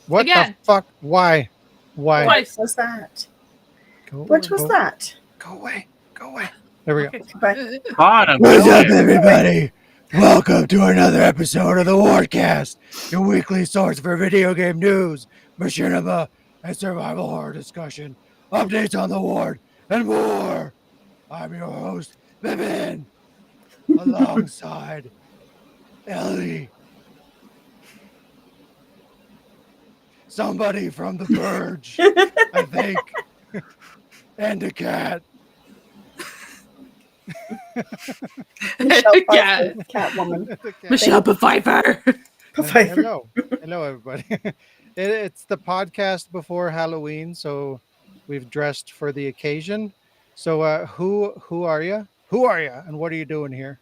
What Again. the fuck? Why? Twice. What was that? Go, What was go, that? Go away. Go away. There we Okay. Bye. Fine, I'm What's up, going. everybody? Welcome to another episode of the Wardcast, your weekly source for video game news, machinima, and survival horror discussion, updates on the ward, and more. I'm your host, Vivian, alongside Ellie, somebody from the Purge, I think, and a cat. Michelle Yeah. Pfeiffer, Catwoman. Michelle Pfeiffer. Pfeiffer. Hello, everybody. It's the podcast before Halloween, so we've dressed for the occasion. So, who are you? Who are you, and what are you doing here?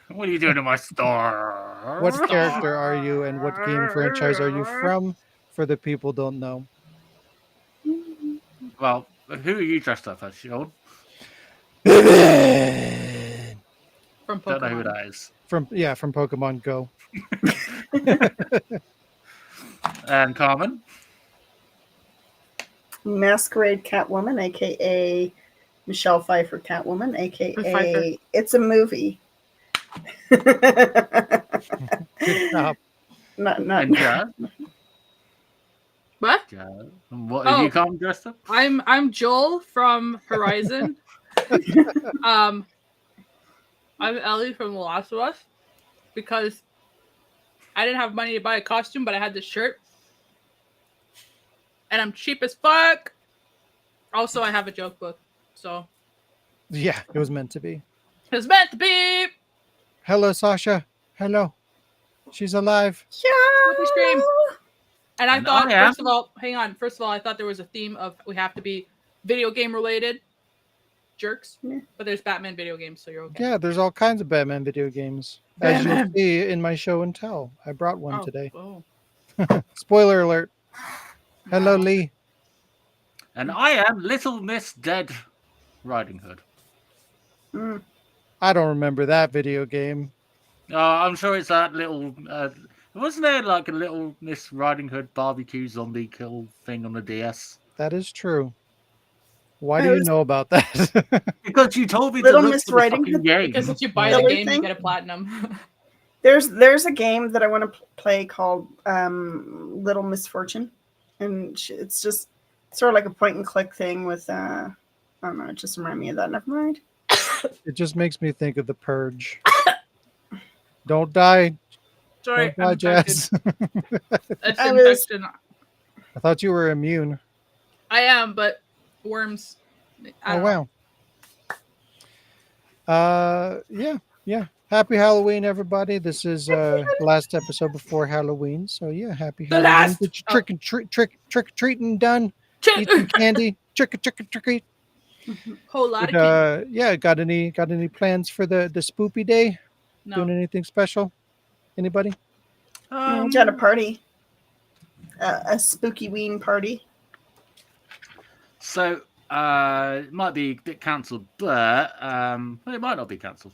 What are you doing in my store? What character are you, and what game franchise are you from? For the people don't know. Well, who are you dressed up as, Sean? From Don't know who Pokemon. that is. From Pokemon Go. And Carmen? Masquerade Catwoman, aka Michelle Pfeiffer Catwoman, Pfeiffer. aka It's a Movie. Good job. And Jazz? What? Jazz. And what are Oh. you, Carmen, dressed up? I'm Joel from Horizon. I'm Ellie from The Last of Us because I didn't have money to buy a costume, but I had this shirt. And I'm cheap as fuck. Also, I have a joke book. So Yeah, it was meant to be. it's meant to be. Hello, Sasha. Hello. She's alive. Happy stream. And I And thought, I am- first of all, hang on. First of all, I thought there was a theme of we have to be video game related jerks. Yeah. But there's Batman video games, so you're okay. Yeah, there's all kinds of Batman video games. As you'll see in my show and tell. I brought one today. Oh. Spoiler alert. Hello, Wow. Lee. And I am Little Miss Dead Riding Hood. Mm. I don't remember that video game. I'm sure it's that little... wasn't there like a Little Miss Riding Hood barbecue zombie kill thing on the DS? That is true. Why I do you was- know about that? Because you told me Little to look Miss for the Riding fucking Hood? game. Because if you buy Yeah. the Silly game, you thing? get a platinum. There's a game that I want to play called Little Misfortune, and it's just sort of like a point and click thing with I don't know. It just reminded me of that. Never mind. It just makes me think of the Purge. Don't die. Sorry, Don't I'm die, infected. Jess. It's I was- infection. I thought you were immune. I am, but worms. I Oh, don't know. wow. Yeah. Happy Halloween, everybody. This is the last episode before Halloween. So yeah, happy The Halloween. last- Get your trick or treating done. Eat some candy. Trick or treat. Whole lot of But, candy. yeah, got any plans for the spoopy day? No. Doing anything special? Anybody? We got a party, a spooky ween party. So, it might be a bit cancelled, but well, it might not be cancelled,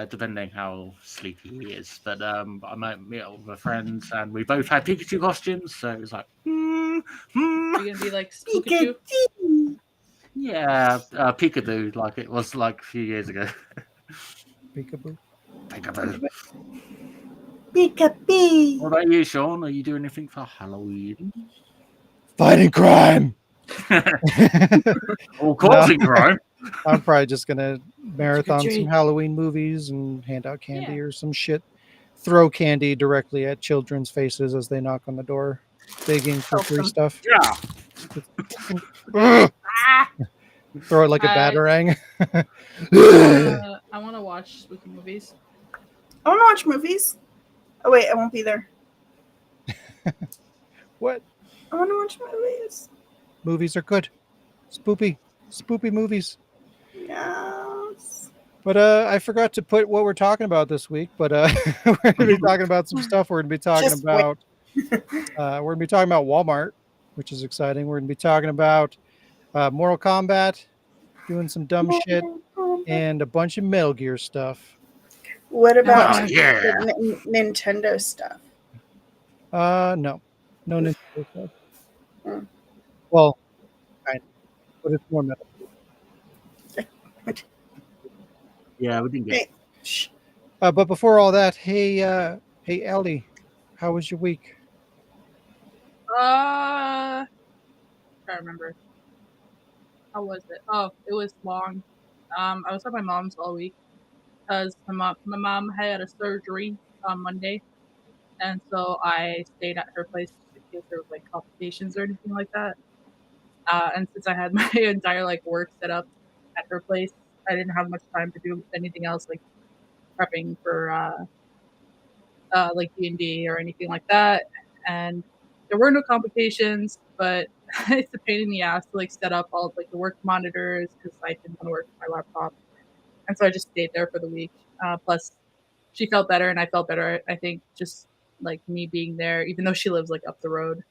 depending how sleepy he is. But I might meet up with my friends, and we both had Pikachu costumes, so it was like, You're gonna be like Pikachu. Pikachu. yeah, Peekaboo, like it was like a few years ago. Peekaboo. Peekaboo. Pikachu. What about you, Sean? Are you doing anything for Halloween? Fighting crime. Or causing crime? I'm probably just gonna marathon some treat. Halloween movies and hand out candy Yeah. or some shit. Throw candy directly at children's faces as they knock on the door, begging for free Awesome. stuff. Yeah. Ugh. Ah! Throw it like a batarang. I want to watch spooky movies. I want to watch movies. Oh wait, I won't be there. What? I want to watch movies. Movies are good. Spoopy movies. Yes. But I forgot to put what we're talking about this week. But we're gonna be talking about some stuff. We're gonna be talking Just wait. about. We're gonna be talking about Walmart, which is exciting. We're gonna be talking about Mortal Kombat, doing some dumb shit, and a bunch of Metal Gear stuff. What about Oh, yeah. the Nintendo stuff? No. No Nintendo stuff. Mm. Well, kind of, but it's more metal. Yeah, we didn't get. Hey, shh. But before all that, hey Ellie, how was your week? I remember. How was it? Oh, it was long. I was at my mom's all week because my mom had a surgery on Monday, and so I stayed at her place in case there was like complications or anything like that. And since I had my entire like work set up at her place, I didn't have much time to do anything else like prepping for like D&D or anything like that. And there were no complications, but it's a pain in the ass to like set up all of, like the work monitors because I didn't want to work with my laptop, and so I just stayed there for the week. Plus, she felt better and I felt better. I think just like me being there, even though she lives like up the road,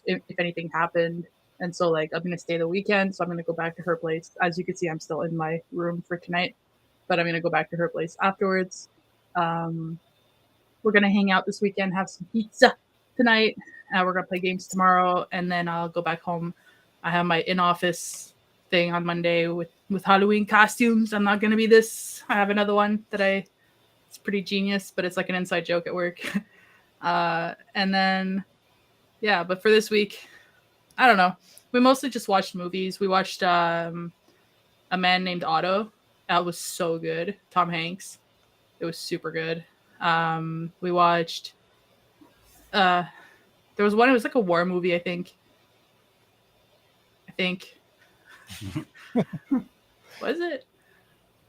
if anything happened. And so like I'm gonna stay the weekend, so I'm gonna go back to her place. As you can see, I'm still in my room for tonight, but I'm gonna go back to her place afterwards. Um, we're gonna hang out this weekend, have some pizza tonight. We're gonna play games tomorrow, and then I'll go back home. I have my in-office thing on Monday with Halloween costumes. I'm not gonna be this. I have another one that it's pretty genius, but it's like an inside joke at work. And then yeah, but for this week, I don't know. We mostly just watched movies. We watched A Man Named Otto. That was so good. Tom Hanks. It was super good. We watched there was one, it was like a war movie, I think. Was it?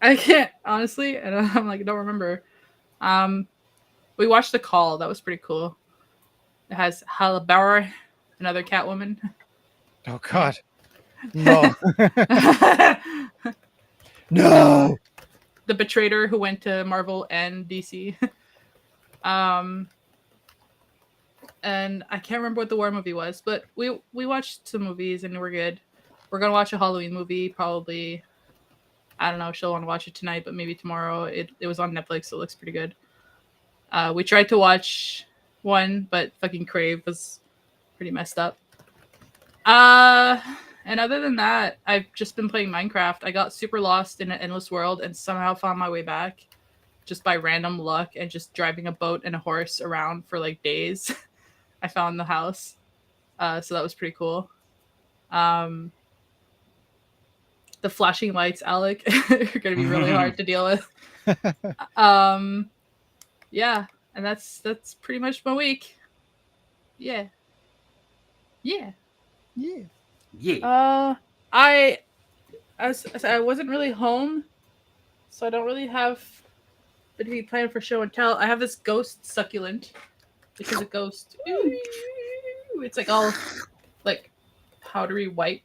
I can't honestly, and I'm like, I don't remember. We watched The Call. That was pretty cool. It has Halle Berry, another Catwoman. Oh God, no, The no. Betrayer who went to Marvel and DC. And I can't remember what the war movie was, but we watched some movies and we're good. We're gonna watch a Halloween movie probably. I don't know. She'll want to watch it tonight, but maybe tomorrow. It was on Netflix, so it looks pretty good. We tried to watch one, but fucking Crave was pretty messed up. And other than that, I've just been playing Minecraft. I got super lost in an endless world and somehow found my way back just by random luck and just driving a boat and a horse around for like days. I found the house. So that was pretty cool. The flashing lights, Alec, are going to be really hard to deal with. Yeah, and that's pretty much my week. Yeah. Yeah. Yeah. I wasn't really home, so I don't really have any plan for show and tell. I have this ghost succulent, which is a ghost. It's like all like powdery white.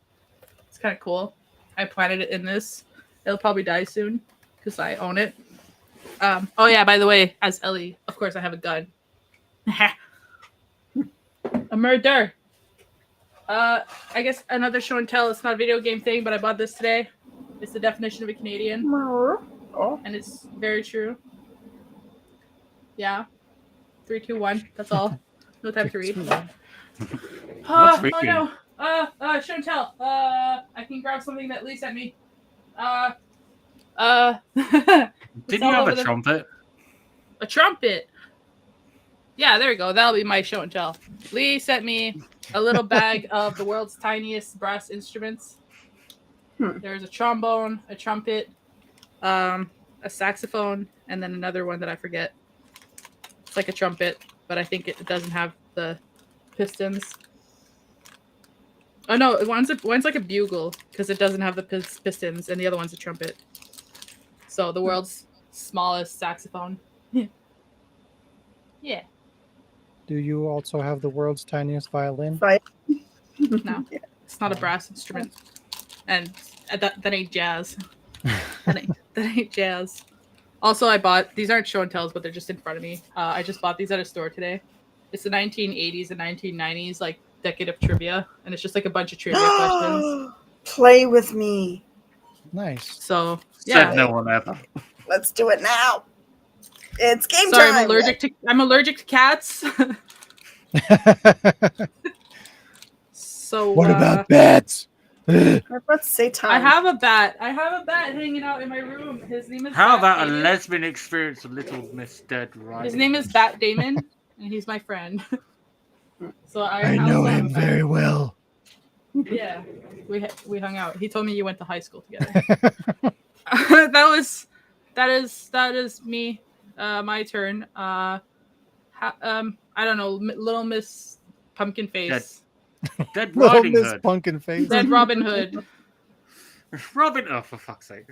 It's kind of cool. I planted it in this. It'll probably die soon because I own it. Oh yeah, by the way, as Ellie, of course I have a gun. A murder. I guess another show and tell. It's not a video game thing, but I bought this today. It's the definition of a Canadian. Oh. And it's very true. Yeah. 3, 2, 1. That's all. No time to read. What's Oh reading? no. Show and tell. I can grab something that Lee sent me. Did you have a trumpet? A trumpet. Yeah, there we go. That'll be my show and tell. Lee sent me a little bag of the world's tiniest brass instruments. There's a trombone, a trumpet, a saxophone, and then another one that I forget. It's like a trumpet, but I think it doesn't have the pistons. Oh no, one's like a bugle because it doesn't have the pistons, and the other one's a trumpet. So the world's smallest saxophone. Yeah. Do you also have the world's tiniest violin? No, it's not a brass instrument, and that ain't jazz. that ain't jazz. Also, I bought these. Aren't show and tells, but they're just in front of me. I just bought these at a store today. It's the 1980s and 1990s like decade of trivia, and it's just like a bunch of trivia questions. Play with me. Nice. So yeah. Said no one ever. Let's do it now. It's game Sorry, time. I'm allergic to cats. So What about bats? I was about to say time. I have a bat. I have a bat hanging out in my room. His name is How Bat about a Damon. lesbian experience of Little Miss Dead Riding His name is Hood? Bat Damon, and he's my friend. So I also know have him a bat. very well. Yeah, we hung out. He told me you went to high school together. that is me. My turn. I don't know. Little Miss Pumpkin Face. Dead Little Riding Miss Hood. Pumpkin Face. Dead Robin Hood. Robin, oh, for fuck's sake.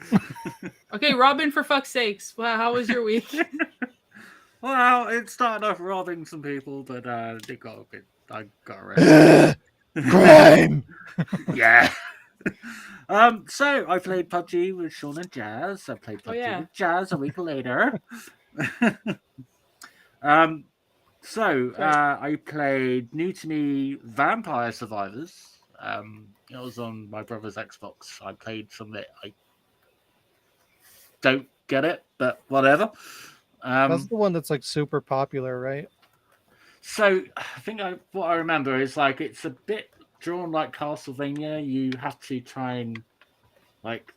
Okay, Robin, for fuck's sakes. Wow, how was your week? Well, it started off robbing some people, but it got a bit. I got arrested. Crime. Yeah. So I played PUBG with Sean and Jazz. I played PUBG yeah. with Jazz a week later. I played new to me Vampire Survivors. It was on my brother's Xbox. I played some of it. I don't get it, but whatever. That's the one that's like super popular, right? So I think what I remember is like it's a bit drawn like Castlevania. You have to try and like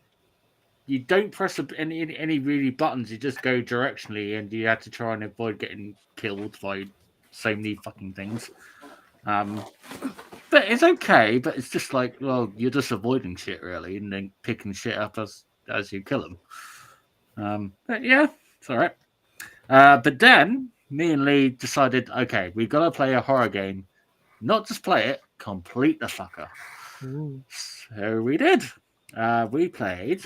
you don't press any really buttons. You just go directionally, and you have to try and avoid getting killed by so many fucking things. But it's okay. But it's just like, well, you're just avoiding shit really, and then picking shit up as you kill them. But yeah, it's all right. But then me and Lee decided, okay, we got to play a horror game. Not just play it, complete the fucker. Ooh. So we did. We played.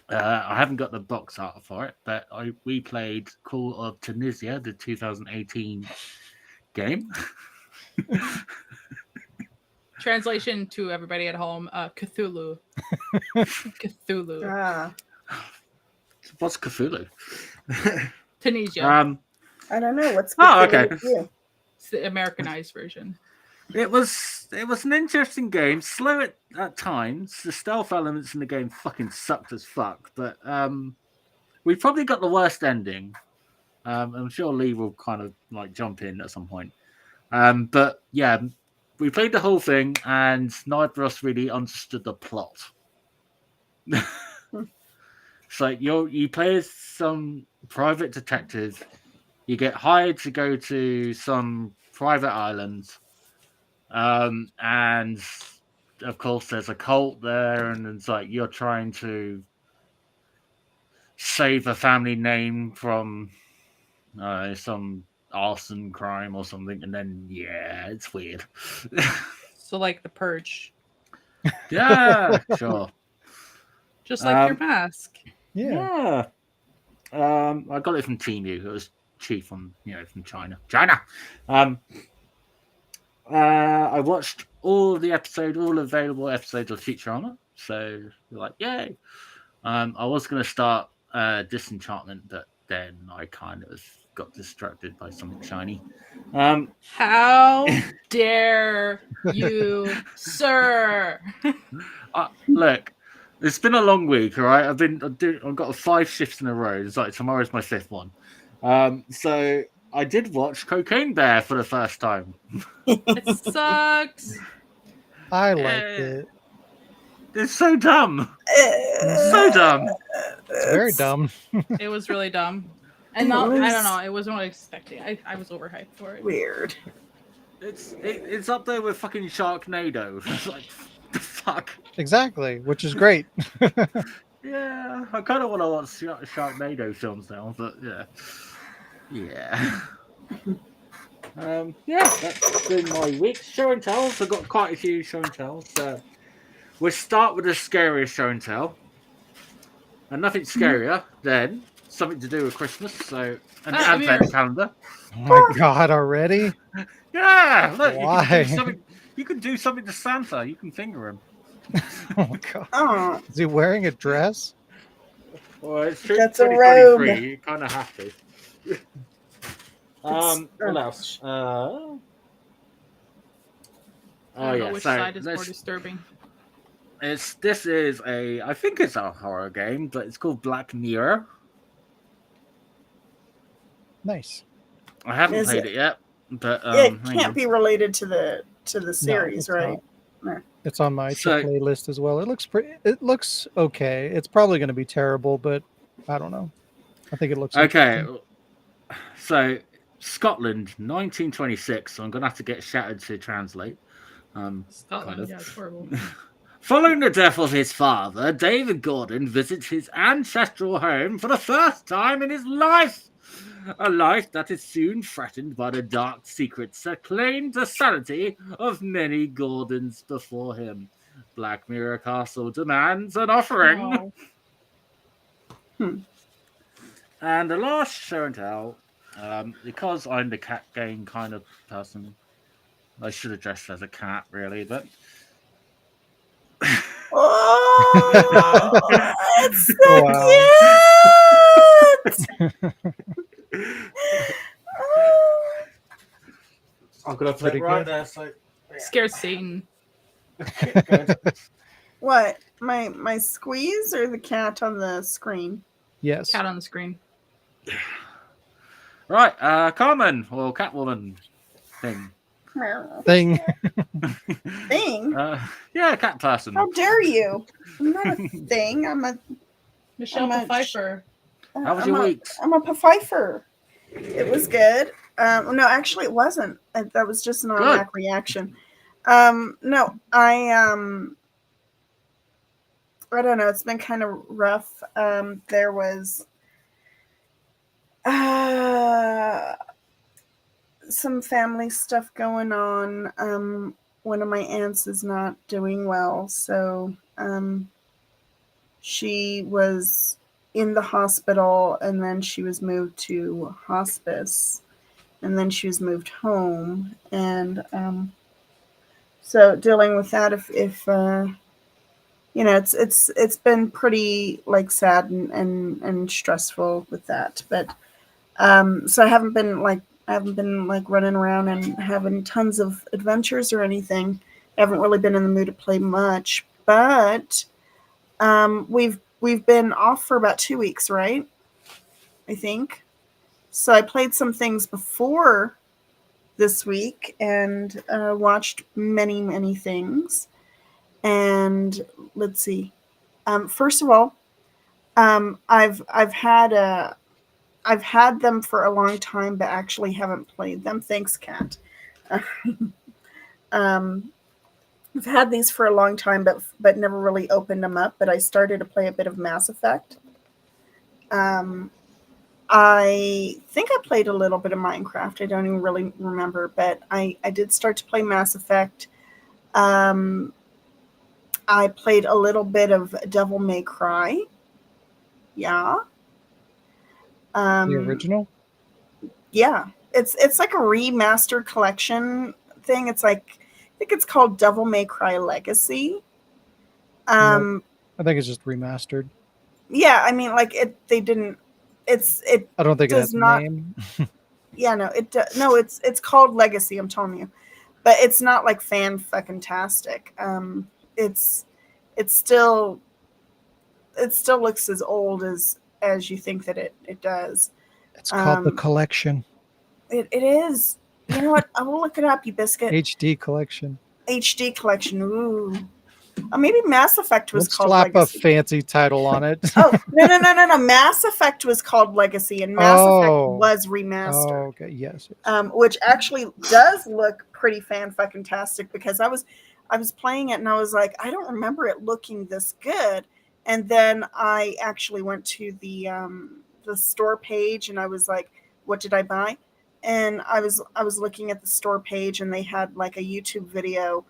I haven't got the box art for it, but we played Call of Tunisia, the 2018 game. Translation to everybody at home: Cthulhu. Cthulhu. Ah, What's Cthulhu? Tunisia. I don't know what's. Oh, okay. with you? It's the Americanized version. It was an interesting game. Slow at times. The stealth elements in the game fucking sucked as fuck. But we probably got the worst ending. I'm sure Lee will kind of like jump in at some point. But yeah, we played the whole thing, and neither of us really understood the plot. It's like you play as some private detective. You get hired to go to some private island. And of course there's a cult there, and it's like you're trying to save a family name from some arson crime or something, and then it's weird. So like The Purge. Yeah, sure. Just like your mask. Yeah. I got it from Temu. It was cheap from China. I watched all available episodes of Futurama. So we're like, yay! I was going to start Disenchantment, but then I kind of got distracted by something shiny. How dare you, sir? Look, it's been a long week, all right? I've got 5 shifts in a row. It's like tomorrow's my 5th one. So I did watch Cocaine Bear for the first time. It sucks. I liked it. It's so dumb. So dumb. It's very dumb. It was really dumb. And I don't know. It wasn't what I was expecting. I was overhyped for it. Weird. It's up there with fucking Sharknado. It's like, the fuck. Exactly, which is great. Yeah, I kind of want to watch Sharknado films now, but yeah. That's been my week. Show and tells. I've got quite a few show and tells. We'll start with the scariest show and tell. And nothing scarier than something to do with Christmas. So, an advent calendar. Oh my god, already? Yeah, look, Why? you can do something to Santa. You can finger him. Oh my god. Oh, Is he wearing a dress? Well, it's That's a robe. 2023. You kind of have to. What else? Oh I don't know yeah, which so side is more disturbing. I think it's a horror game, but it's called Black Mirror. Nice. I haven't played it yet. But It hang can't on. be related to the series, it's right? not. It's on my So- to play list as well. It looks okay. It's probably going to be terrible, but I don't know. I think it looks Okay, interesting. so Scotland, 1926. So I'm gonna have to get Shattered to translate. Scotland, Kind of. yeah, it's horrible. Following the death of his father, David Gordon visits his ancestral home for the first time in his life. A life that is soon threatened by the dark secrets that claimed the sanity of many Gordons before him. Black Mirror Castle demands an offering. Oh, And the last show and tell, because I'm the cat game kind of person, I should have dressed as a cat, really, but Oh, it's so Wow. cute. Oh. I'm gonna Pretty good. there. So scared Satan. good. What? My squeeze or the cat on the screen? Yes. Cat on the screen. Right, Carmen or Catwoman thing. Thing. Thing? Yeah, cat person. How dare you? I'm not a thing. I'm a Michelle I'm a- Pfeiffer. How was I'm your a- week? I'm a Pfeiffer. It was good. No, actually, it wasn't. That was just an automatic reaction. No, I don't know. It's been kind of rough. There was some family stuff going on. One of my aunts is not doing well, so she was in the hospital, and then she was moved to hospice, and then she was moved home, and so dealing with that, if it's been pretty like sad and stressful with that, but so I haven't been like running around and having tons of adventures or anything. I haven't really been in the mood to play much, but we've been off for about 2 weeks, right? I think. So I played some things before this week and watched many things. And let's see. First of all, I've had them for a long time, but actually haven't played them. Thanks, Kat. I've had these for a long time, but never really opened them up. But I started to play a bit of Mass Effect. I think I played a little bit of Minecraft. I don't even really remember, but I did start to play Mass Effect. I played a little bit of Devil May Cry. Yeah. The original? Yeah. It's like a remastered collection thing. It's like, I think it's called Devil May Cry Legacy. I think it's just remastered. Yeah, I mean, like they didn't. It I don't think it does has a not. name. Yeah, no, it's called Legacy. I'm telling you, but it's not like fan fucking tastic. It's still looks as old as you think that it does. It's called The Collection. It is. You know what? I will look it up. You biscuit. HD Collection. HD collection. Ooh. Maybe Mass Effect was Let's called slap Legacy. a fancy title on it. Oh, no. Mass Effect was called Legacy, and Mass Effect was remastered. Oh, okay. Yes. Which actually does look pretty fan fucking tastic, because I was playing it and I was like, I don't remember it looking this good. And then I actually went to the store page and I was like, what did I buy? And I was looking at the store page and they had like a YouTube video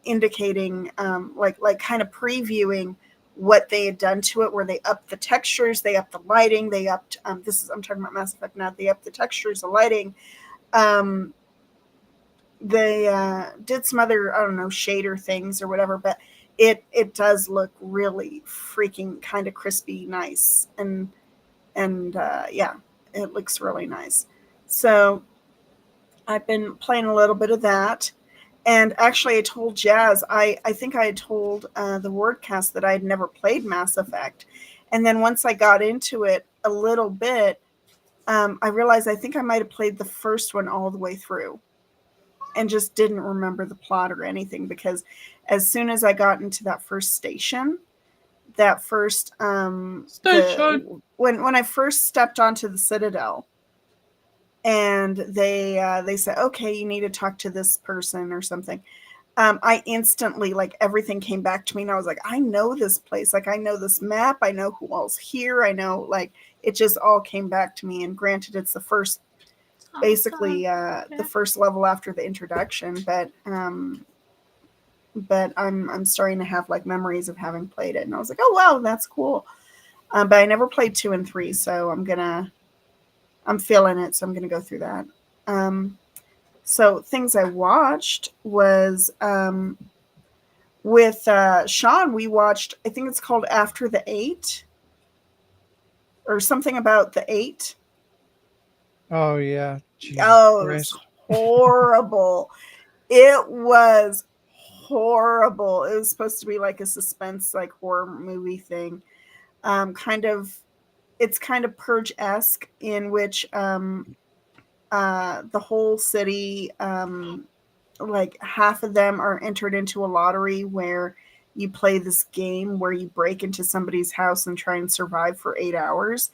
indicating like kind of previewing what they had done to it, where they upped the textures, they upped the lighting, they upped I'm talking about Mass Effect now, they upped the textures, the lighting. They did some other, I don't know, shader things or whatever, but it does look really freaking kind of crispy nice, and yeah, it looks really nice. So I've been playing a little bit of that. And actually, I told Jazz, I think I had told the Wardcast that I had never played Mass Effect. And then once I got into it a little bit, I realized I think I might have played the first one all the way through and just didn't remember the plot or anything, because as soon as I got into that first station, that first Station. when I first stepped onto the Citadel, and they said, okay, you need to talk to this person or something. I instantly, like, everything came back to me, and I was like, I know this place. Like, I know this map. I know who all's here. I know, like, it just all came back to me. And granted, it's the first, basically, the first level after the introduction, but I'm starting to have, like, memories of having played it. And I was like, oh, wow, that's cool. But I never played 2 and 3, so I'm feeling it, so I'm gonna go through that. So things I watched was with Sean, we watched, I think it's called After the 8, or something about the 8. Oh yeah. Jesus Oh, it Christ. was horrible. It was horrible. It was supposed to be like a suspense, like, horror movie thing. It's kind of Purge-esque, in which the whole city, like, half of them are entered into a lottery where you play this game where you break into somebody's house and try and survive for 8 hours.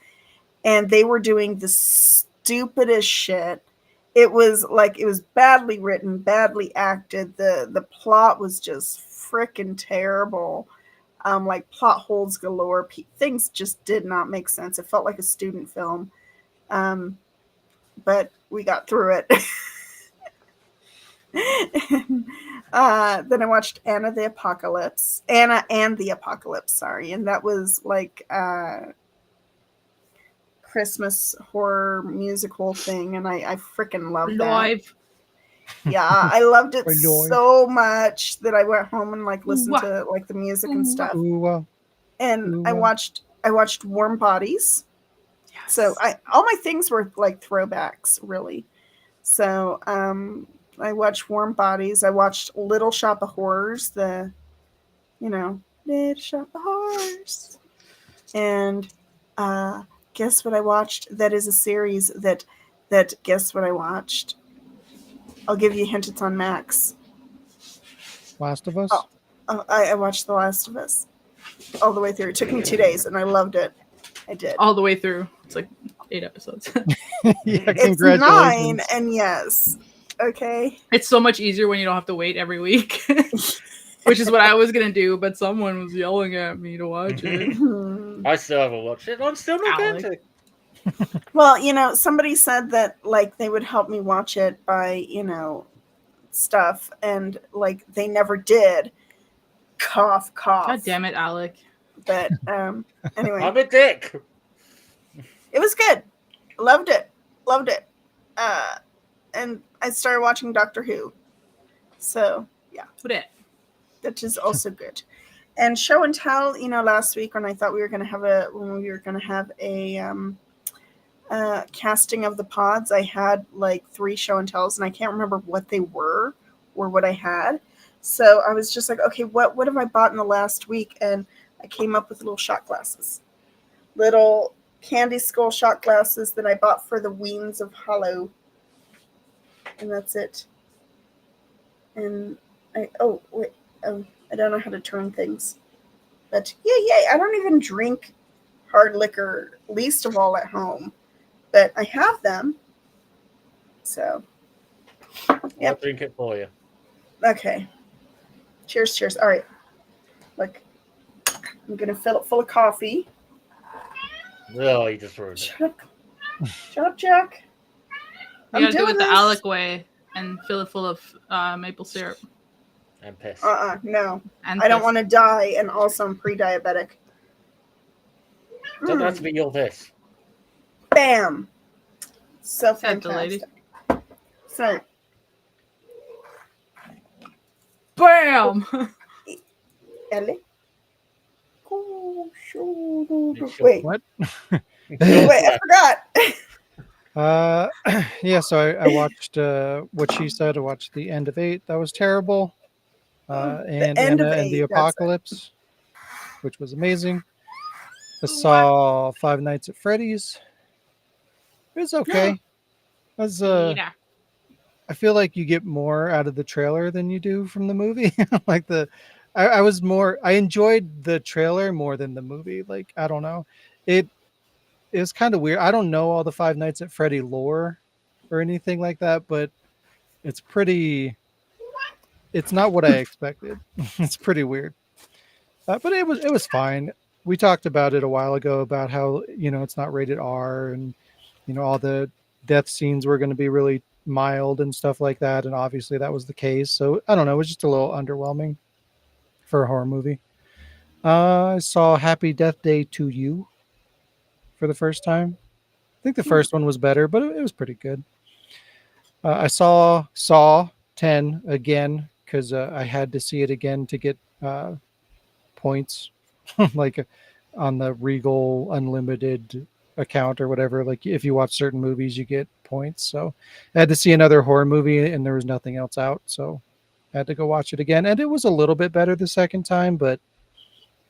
And they were doing the stupidest shit. It was badly written, badly acted. The plot was just freaking terrible. Like, plot holes galore. Things just did not make sense. It felt like a student film. But we got through it. Then I watched Anna and the Apocalypse, sorry, and that was like Christmas horror musical thing, and I freaking loved that. Live. Yeah, I loved it Live. so much that I went home and, like, listened to, like, the music and stuff. Ooh, And I ooh. watched Warm Bodies. Yes. So all my things were like throwbacks, really. So I watched Warm Bodies. I watched Little Shop of Horrors, Little Shop of Horrors. And guess what I watched? That is a series that guess what I watched? I'll give you a hint. It's on Max. Last of Us. I watched The Last of Us all the way through. It took me 2 days, and I loved it. I did. All the way through. It's like 8 episodes. Yeah, It's congratulations. 9, and yes. Okay. It's so much easier when you don't have to wait every week. Which is what I was going to do, but someone was yelling at me to watch it. I still haven't watched it. I'm still not going to. Well, somebody said that, like, they would help me watch it by, stuff, and, like, they never did. Cough, cough. God damn it, Alec. But anyway, I'm a dick. it was good. Loved it. And I started watching Doctor Who. So yeah, Put it. that is also good. And show and tell. Last week when I thought we were going to have a casting of the pods, I had like 3 show and tells, and I can't remember what they were or what I had. So I was just like, okay, what have I bought in the last week? And I came up with little shot glasses, little candy skull shot glasses that I bought for the Weens of Hollow, and that's it. And I don't know how to turn things, but yay! I don't even drink hard liquor, least of all at home, but I have them. So, I'll drink it for you. Okay. Cheers. All right. Look, I'm going to fill it full of coffee. Oh, you just ruined it. Shut up, Jack. You gotta do it the Alec way and fill it full of maple syrup. And piss. No. And I don't piss. want to die, and also I'm pre-diabetic. Doesn't have to be your piss. Bam. So Said the lady. fantastic. So, Bam! Ellie? Wait. What? Wait, I forgot. Yeah, so I watched what she said. I watched the end of 8. That was terrible. And end of Anna and 8, the that's it. Apocalypse, which was amazing. I saw Five Nights at Freddy's. It was okay. As Yeah. I feel like you get more out of the trailer than you do from the movie. Like I enjoyed the trailer more than the movie. Like I don't know, it is kind of weird. I don't know all the Five Nights at Freddy lore or anything like that, but it's pretty. It's not what I expected. It's pretty weird, but it was fine. We talked about it a while ago about how it's not rated R and all the death scenes were going to be really mild and stuff like that, and obviously that was the case. So I don't know, it was just a little underwhelming for a horror movie. I saw Happy Death Day to You for the first time. I think the first one was better, but it was pretty good. I saw 10 again because I had to see it again to get points, like on the Regal Unlimited account or whatever. Like if you watch certain movies, you get points. So I had to see another horror movie, and there was nothing else out, so I had to go watch it again. And it was a little bit better the second time, but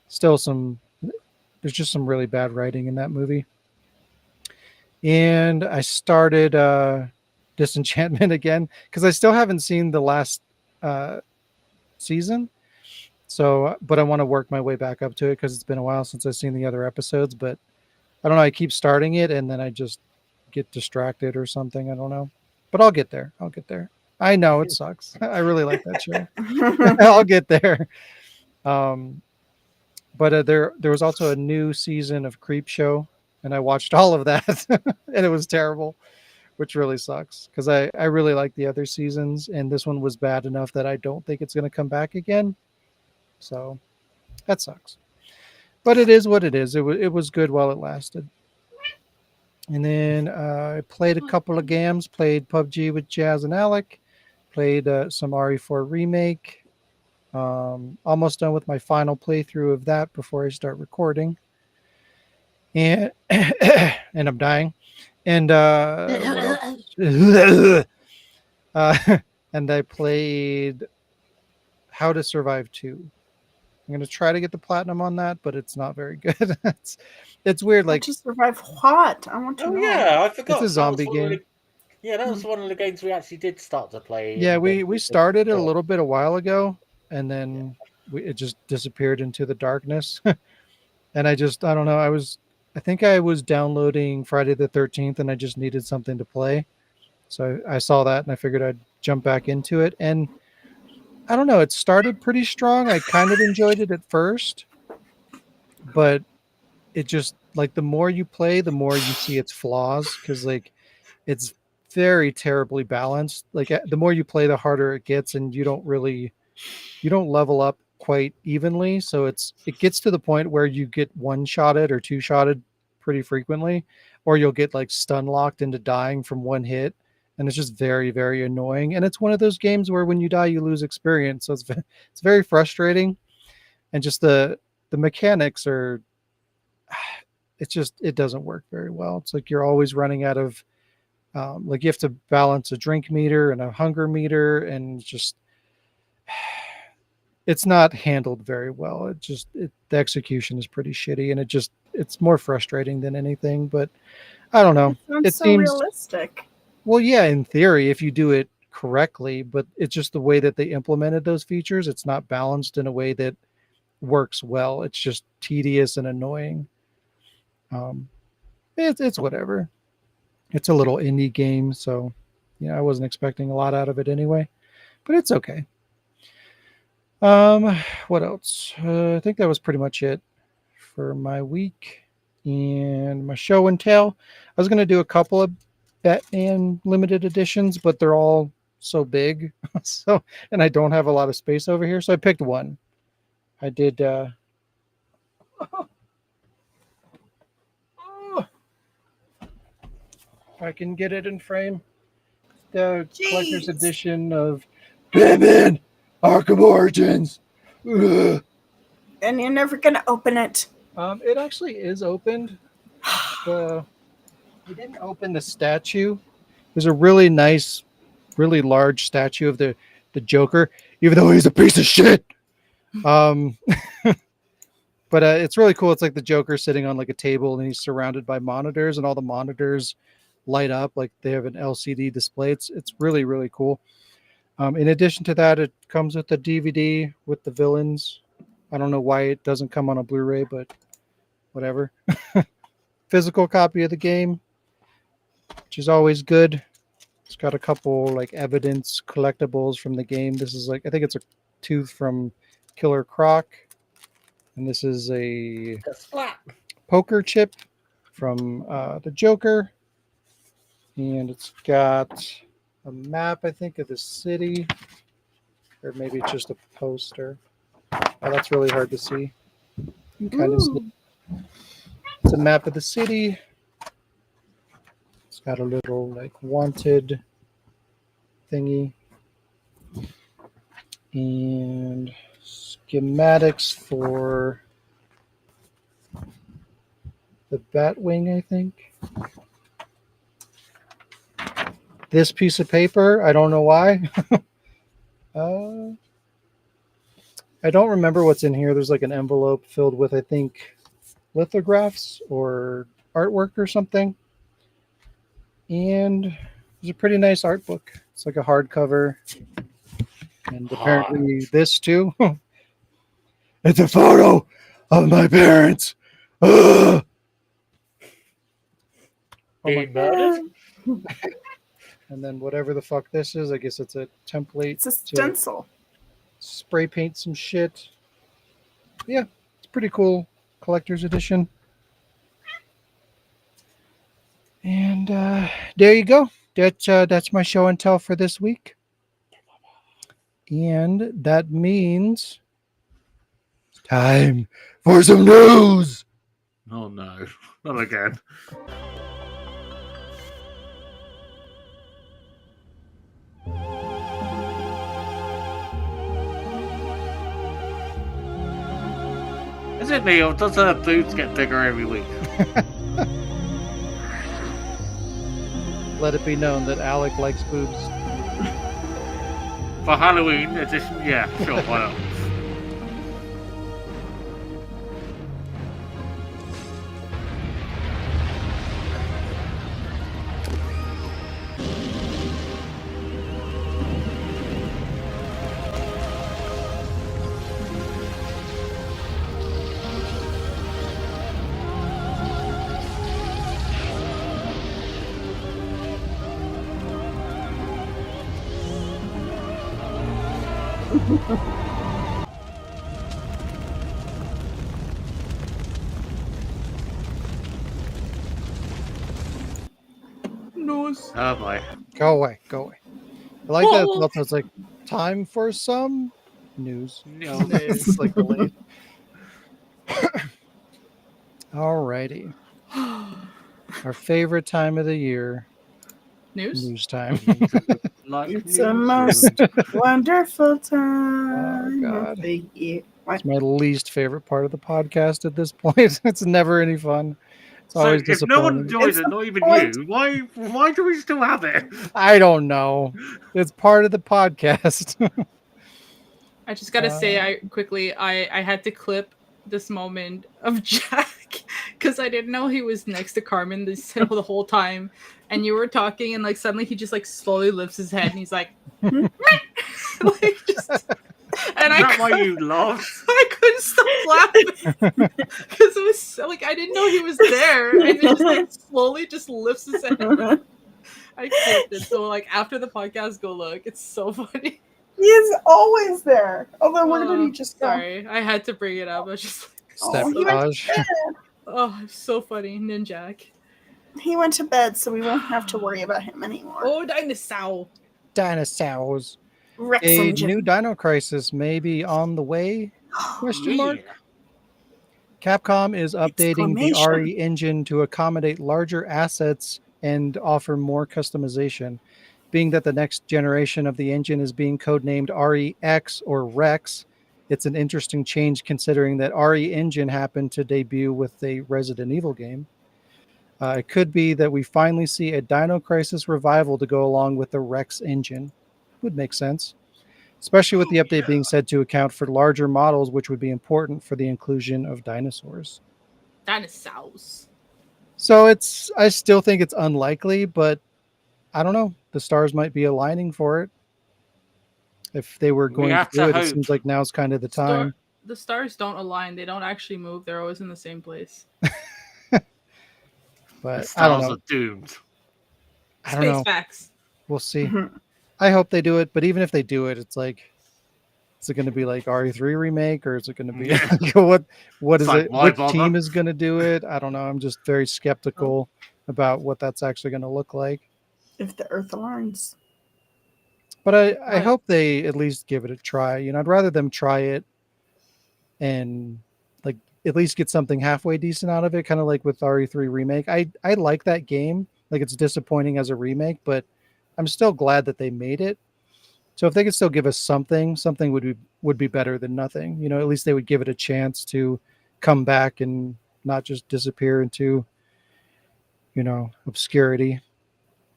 still there's just some really bad writing in that movie. And I started Disenchantment again because I still haven't seen the last season. So, but I want to work my way back up to it because it's been a while since I've seen the other episodes. But I don't know. I keep starting it and then I just get distracted or something. I don't know. But I'll get there. I know it sucks. I really like that show. I'll get there. But there was also a new season of Creep Show, and I watched all of that, and it was terrible, which really sucks because I really like the other seasons, and this one was bad enough that I don't think it's going to come back again. So that sucks. But it is what it is. It was good while it lasted. And then I played a couple of games. Played PUBG with Jazz and Alec. Played some RE4 Remake. Almost done with my final playthrough of that before I start recording. And and I'm dying. And what else? And I played How to Survive 2. I'm gonna try to get the platinum on that, but it's not very good. It's weird. Like, to survive what? I want to Oh know. yeah, I forgot. it's a zombie game. That was one of the games we actually did start to play. Yeah, we started it a little bit a while ago, and then it just disappeared into the darkness. And I don't know. I think I was downloading Friday the 13th, and I just needed something to play. So I saw that, and I figured I'd jump back into it. And I don't know. It started pretty strong. I kind of enjoyed it at first, but it just, like, the more you play, the more you see its flaws, because like it's very terribly balanced. Like the more you play, the harder it gets, and you don't level up quite evenly. So it gets to the point where you get one-shotted or two-shotted pretty frequently, or you'll get like stun locked into dying from one hit, and it's just very, very annoying. And it's one of those games where when you die, you lose experience. So it's very frustrating, and just the mechanics are. It doesn't work very well. It's like you're always running out of. Like you have to balance a drink meter and a hunger meter, and just it's not handled very well. The execution is pretty shitty, and it's more frustrating than anything. But I don't know. It seems realistic. Well, yeah, in theory, if you do it correctly, but it's just the way that they implemented those features. It's not balanced in a way that works well. It's just tedious and annoying. It's whatever. It's a little indie game, so I wasn't expecting a lot out of it anyway, but it's okay. What else? I think that was pretty much it for my week and my show and tell. I was going to do a couple of Batman limited editions, but they're all so big, and I don't have a lot of space over here, so I picked one. I did. I can get it in frame. The collector's edition of Batman Arkham Origins. Ugh. And you're never going to open it. It actually is opened. We didn't open the statue. There's a really nice, really large statue of the Joker, even though he's a piece of shit. But it's really cool. It's like the Joker sitting on like a table, and he's surrounded by monitors, and all the monitors light up like they have an LCD display. It's really, really cool. In addition to that, it comes with a DVD with the villains. I don't know why it doesn't come on a Blu-ray, but whatever. Physical copy of the game, which is always good. It's got a couple like evidence collectibles from the game. This is like, I think it's a tooth from Killer Croc, and this is a poker chip from the Joker, and it's got a map, I think, of the city, or maybe it's just a poster. Oh, that's really hard to see. You can kind of see. It's a map of the city. It's got a little like wanted thingy, and schematics for the Batwing, I think. This piece of paper, I don't know why. I don't remember what's in here. There's like an envelope filled with, I think, lithographs or artwork or something. And there's a pretty nice art book. It's like a hardcover. And apparently this too. It's a photo of my parents. Ugh. Oh my Being God. murdered? And then whatever the fuck this is, I guess it's a template It's a to stencil. spray paint some shit. Yeah, it's pretty cool collector's edition. And there you go. That's my show and tell for this week. And that means Time for some news. Oh no, not again. Is it me, or does her boobs get bigger every week? let it be known that Alec likes boobs. For Halloween edition, yeah, sure, why not? News. Oh boy. Go away, go away. I like that. Whoa. It's like time for some news. No. It's like delayed. Alrighty. Our favorite time of the year, News. news time. Like It's the news. most wonderful time God. of the year. What? It's my least favorite part of the podcast at this point. It's never any fun. It's So always if no one disappointing. enjoys It's it, the not even point. you, why do we still have it? I don't know. It's part of the podcast. I just gotta say, I had to clip this moment of Jack because I didn't know he was next to Carmen the whole time, and you were talking, and like suddenly he just like slowly lifts his head, and he's like, like just, and Is that why you laughed? I couldn't stop laughing because it was so, like I didn't know he was there, and he just like slowly just lifts his head. I clipped it, so like after the podcast, go look. It's so funny. He is always there. Although, where did he just go? Sorry, I had to bring it up. I was just like, Oh, he went Sabotage. to bed. oh, it's so funny, Ninjak. He went to bed, so we won't have to worry about him anymore. Oh, dinosaur. Dinosaurs. Rex A engine. new Dino Crisis may be on the way? Question mark. Capcom is updating the Exclamation. RE engine to accommodate larger assets and offer more customization. Being that the next generation of the engine is being codenamed REX or Rex, it's an interesting change considering that RE engine happened to debut with a Resident Evil game. It could be that we finally see a Dino Crisis revival to go along with the Rex engine. Would make sense. Especially with the update being said to account for larger models, which would be important for the inclusion of dinosaurs. Dinosaurs. So I still think it's unlikely, but I don't know. The stars might be aligning for it. If they were We going to have do to it, it hope. seems like now's kind of the time. The stars don't align. They don't actually move. They're always in the same place. The But I don't stars know. are doomed. I don't Space know. facts. We'll see. Mhm. I hope they do it, but even if they do it, it's like, is it going to be like RE3 remake, or is it going to be Yeah. like, what It's is like, it? why Which bother? team is going to do it? I don't know. I'm just very skeptical about what that's actually going to look like. If the Earth aligns. But I Right. hope they at least give it a try. I'd rather them try it and like at least get something halfway decent out of it, kind of like with RE3 remake. I like that game. Like, it's disappointing as a remake, but I'm still glad that they made it. So if they could still give us something, something would be better than nothing. At least they would give it a chance to come back and not just disappear into obscurity.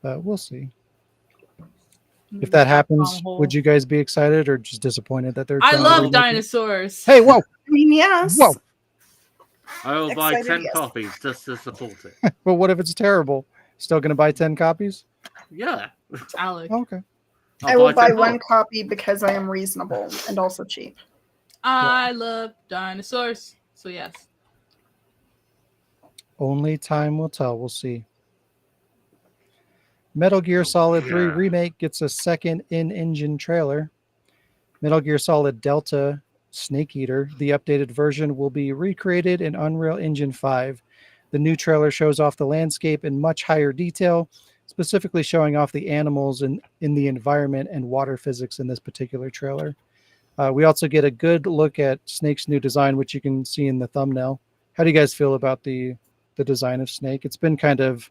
But we'll see. If that happens, would you guys be excited or just disappointed that they're I trying to love remake it? dinosaurs. Hey, whoa, I mean, yes. whoa! I will buy Excited, 10 yes. copies just to support it. But what if it's terrible? Still going to buy 10 copies? Yeah. It's Alec. Oh, okay. I will buy 10 one more. copy because I am reasonable and also cheap. I love dinosaurs. So yes. Only time will tell. We'll see. Metal Gear Solid 3 Yeah. Remake gets a second in-engine trailer. Metal Gear Solid Delta Snake Eater, the updated version, will be recreated in Unreal Engine 5. The new trailer shows off the landscape in much higher detail, specifically showing off the animals in the environment and water physics in this particular trailer. We also get a good look at Snake's new design, which you can see in the thumbnail. How do you guys feel about the design of Snake? It's been kind of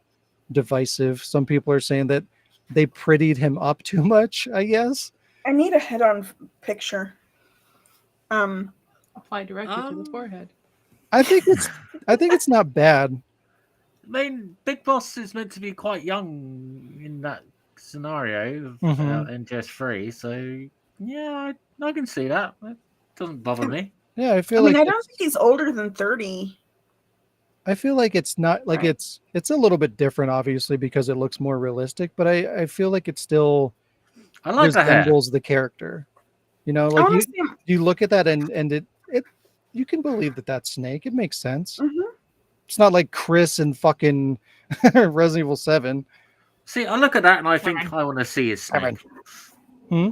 divisive. Some people are saying that they prettied him up too much, I guess. I need a head-on picture. Apply directly to the forehead. I think it's not bad. I mean, Big Boss is meant to be quite young in that scenario Mhm. in PS3, so yeah, I can see that. It doesn't bother me. Yeah, I I feel mean, like I don't think he's older than 30. it's not like Right. it's a little bit different, obviously, because it looks more realistic, but I feel like it still I like the hair. resembles the character. I Like want to see him. you look at that and it you can believe that that's Snake. It makes sense. Mhm. It's not like Chris and fucking Resident Evil 7. See, I look at that and I think I want to see his snake. Hmm?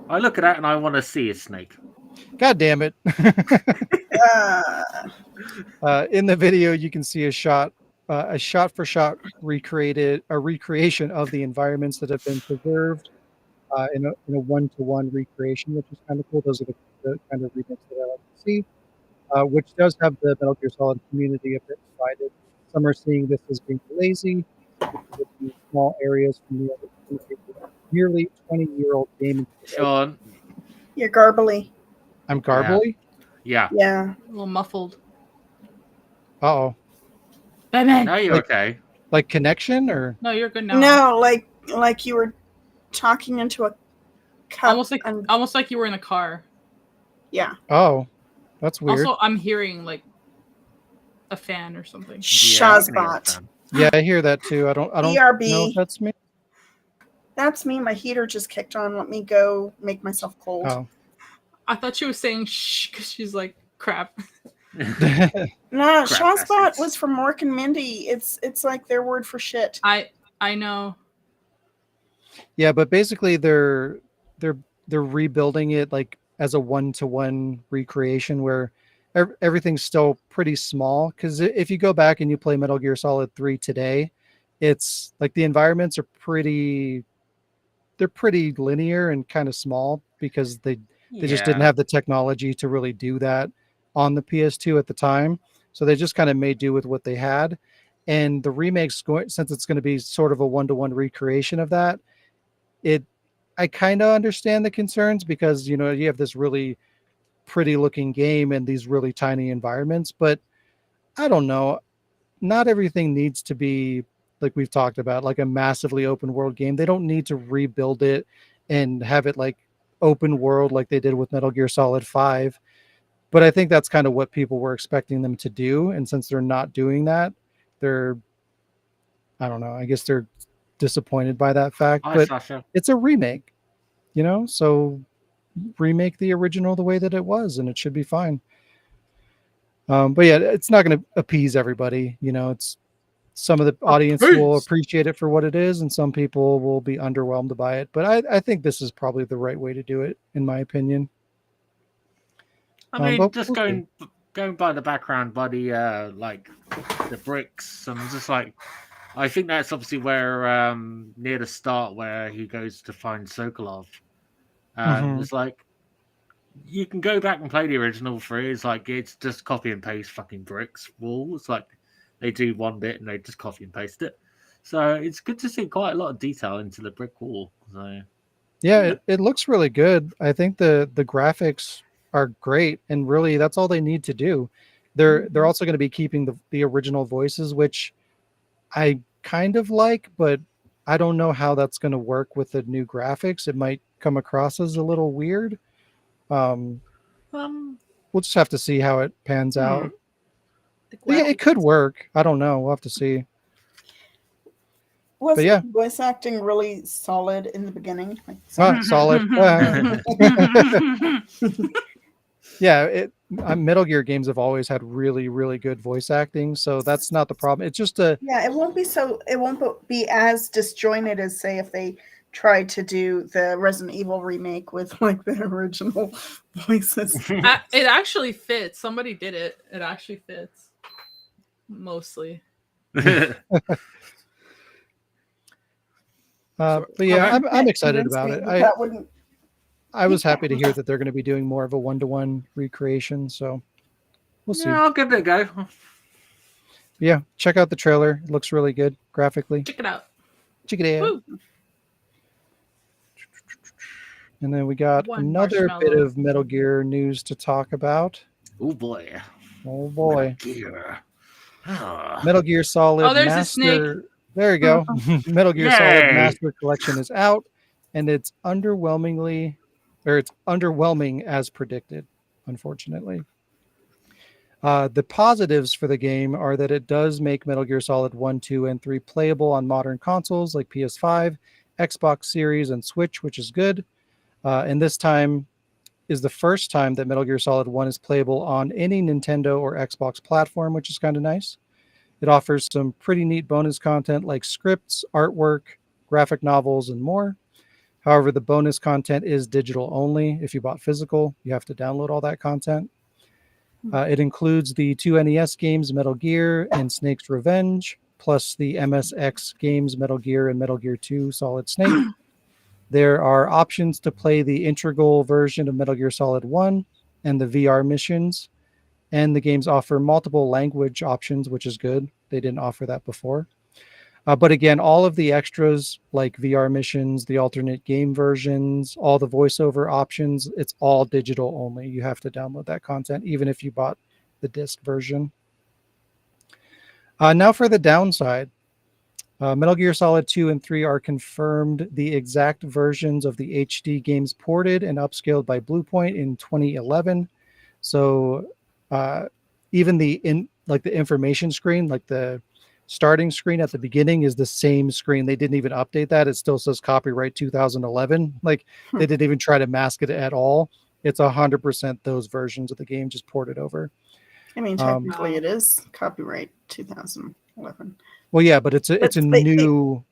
I look at that and I want to see his snake. God damn it. Uh, In the video, you can see a shot-for-shot recreation of the environments that have been preserved in a one-to-one recreation, which is kind of cool. Those are the kind of remakes that I like to see, which does have the Metal Gear Solid community a bit divided. Some are seeing this as being lazy, with the small areas from the nearly 20-year-old game. Sean, you're garbly. I'm garbly? yeah. Yeah. A little muffled. Uh-oh. Batman. Now you're Like- okay. Like connection or? No, you're good now. No, like you were talking into a cup. Almost like you were in a car. Yeah. Oh, that's weird. Also, I'm hearing like a fan or something. Shazbot. Yeah, I hear that too. I don't BRB. know if that's me. That's me. My heater just kicked on. Let me go make myself cold. Oh. I thought she was saying shh because she's like crap. No, Crap Shazbot bastards. was from Mork and Mindy. It's like their word for shit. I know. Yeah, but basically they're rebuilding it like as a one-to-one recreation where everything's still pretty small, because if you go back and you play Metal Gear Solid 3 today, it's like the environments are pretty linear and kind of small because they just didn't have the technology to really do that on the PS2 at the time. So they just kind of made do with what they had. And the remake's since it's going to be sort of a one-to-one recreation of that, I kind of understand the concerns because, you have this really pretty looking game and these really tiny environments, but I don't know. Not everything needs to be like we've talked about, like a massively open world game. They don't need to rebuild it and have it like open world like they did with Metal Gear Solid 5. But I think that's kind of what people were expecting them to do. And since they're not doing that, they're I don't know. I guess they're disappointed by that fact, Hi, but Sasha. it's a remake, so remake the original the way that it was, and it should be fine. But yeah, it's not going to appease everybody. It's some of the audience will Appease. appreciate it for what it is, and some people will be underwhelmed by it. But I think this is probably the right way to do it, in my opinion. I mean, but just we'll see. going by the background, by the like the bricks. I'm just like, I think that's obviously where near the start where he goes to find Sokolov. Mhm. It's like you can go back and play the original free. It's like it's just copy and paste fucking bricks walls. Like they do one bit and they just copy and paste it. So it's good to see quite a lot of detail into the brick wall. So Yeah, it looks really good. I think the graphics are great, and really that's all they need to do. They're also going to be keeping the original voices, which I kind of like, but I don't know how that's going to work with the new graphics. It might come across as a little weird. Um, we'll just have to see how it pans out. Yeah, it could work. I don't know. We'll have to see. Was yeah. voice acting really solid in the beginning? Like, Solid. Yeah, Metal Gear games have always had really, really good voice acting, so that's not the problem. It's just it won't be as disjointed as, say, if they tried to do the Resident Evil remake with like the original voices. It actually fits. Somebody did it. It actually fits. Mostly. but yeah, I'm excited about it. I was happy to hear that they're going to be doing more of a one-to-one recreation, so we'll see. Yeah, I'll give it a go. Yeah, check out the trailer. It looks really good graphically. Check it out. Check it out. Woo. And then we got another bit of Metal Gear news to talk about. Oh boy. Oh boy. Metal Gear. Metal Gear Solid there's Master. a snake. There you go. Metal Gear Yay. Solid Master Collection is out, and it's underwhelming as predicted, unfortunately. The positives for the game are that it does make Metal Gear Solid 1, 2, and 3 playable on modern consoles like PS5, Xbox Series, and Switch, which is good. And this time is the first time that Metal Gear Solid 1 is playable on any Nintendo or Xbox platform, which is kind of nice. It offers some pretty neat bonus content like scripts, artwork, graphic novels, and more. However, the bonus content is digital only. If you bought physical, you have to download all that content. It includes the 2 NES games Metal Gear and Snake's Revenge, plus the MSX games Metal Gear and Metal Gear 2 Solid Snake. There are options to play the integral version of Metal Gear Solid 1 and the VR missions, and the games offer multiple language options, which is good. They didn't offer that before. But again, all of the extras like VR missions, the alternate game versions, all the voiceover options, it's all digital only. You have to download that content, even if you bought the disc version. Now for the downside. Metal Gear Solid 2 and 3 are confirmed the exact versions of the HD games ported and upscaled by Bluepoint in 2011. So even the information screen, like the starting screen at the beginning, is the same screen. They didn't even update that. It still says copyright 2011. Like they didn't even try to mask it at all. It's 100% those versions of the game just ported over. I mean, technically it is copyright 2011. Well, yeah, but it's a new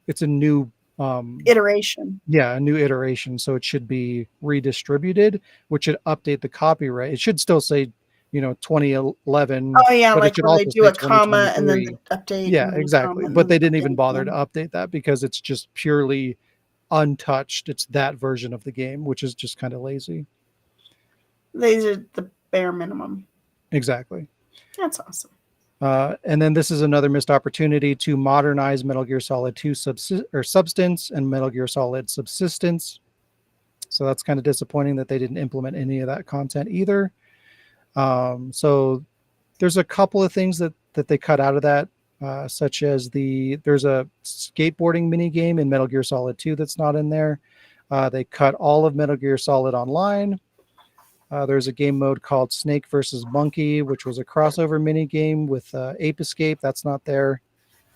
iteration. Yeah, a new iteration. So it should be redistributed, which should update the copyright. It should still say, 2011. Oh yeah, but like it should where they also do say a comma and then 2023. the update. Yeah, and then exactly. comma But and they then didn't even update. bother to update that because it's just purely untouched. It's that version of the game, which is just kind of lazy. They did the bare minimum. Exactly. That's awesome. And then this is another missed opportunity to modernize Metal Gear Solid 2 Substance and Metal Gear Solid Subsistence. So that's kind of disappointing that they didn't implement any of that content either. So there's a couple of things that they cut out of that, such as there's a skateboarding mini game in Metal Gear Solid 2 that's not in there. They cut all of Metal Gear Solid Online. There's a game mode called Snake versus Monkey, which was a crossover mini game with Ape Escape. That's not there.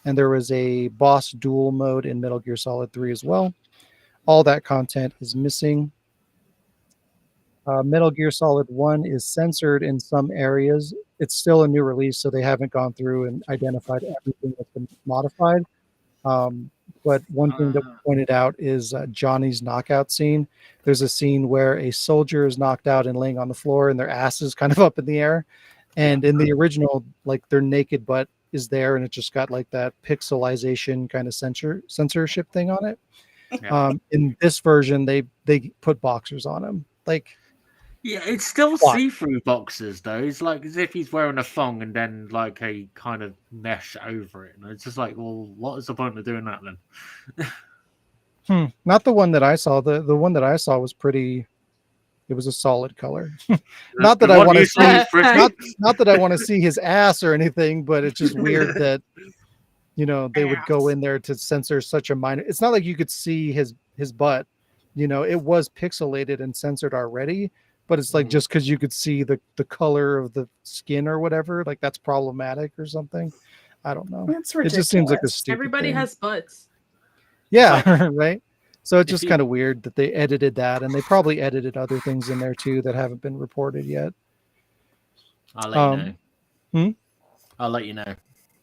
and there was a boss duel mode in Metal Gear Solid 3 as well. All that content is missing. Metal Gear Solid 1 is censored in some areas. It's still a new release, so they haven't gone through and identified everything that's been modified. But one thing that we pointed out is Johnny's knockout scene. There's a scene where a soldier is knocked out and laying on the floor, and their ass is kind of up in the air. And in the original, like their naked butt is there, and it just got like that pixelization kind of censorship thing on it. Yeah. In this version, they put boxers on him. Like, Yeah, it's still Why? see-through boxes though. It's like as if he's wearing a thong and then like a kind of mesh over it. And it's just like, well, what is the point of doing that then? not the one that I saw. The one that I saw was pretty. It was a solid color. Not that I want to see. Not that I want to see his ass or anything, but it's just weird that they would go in there to censor such a minor. It's not like you could see his butt. It was pixelated and censored already, but it's like just because you could see the color of the skin or whatever, like that's problematic or something. I don't know. That's It ridiculous. just seems like a stupid Everybody thing. has butts. Yeah, right. So it's If just you- kind of weird that they edited that, and they probably edited other things in there too that haven't been reported yet. I'll let you know. hmm? I'll let you know.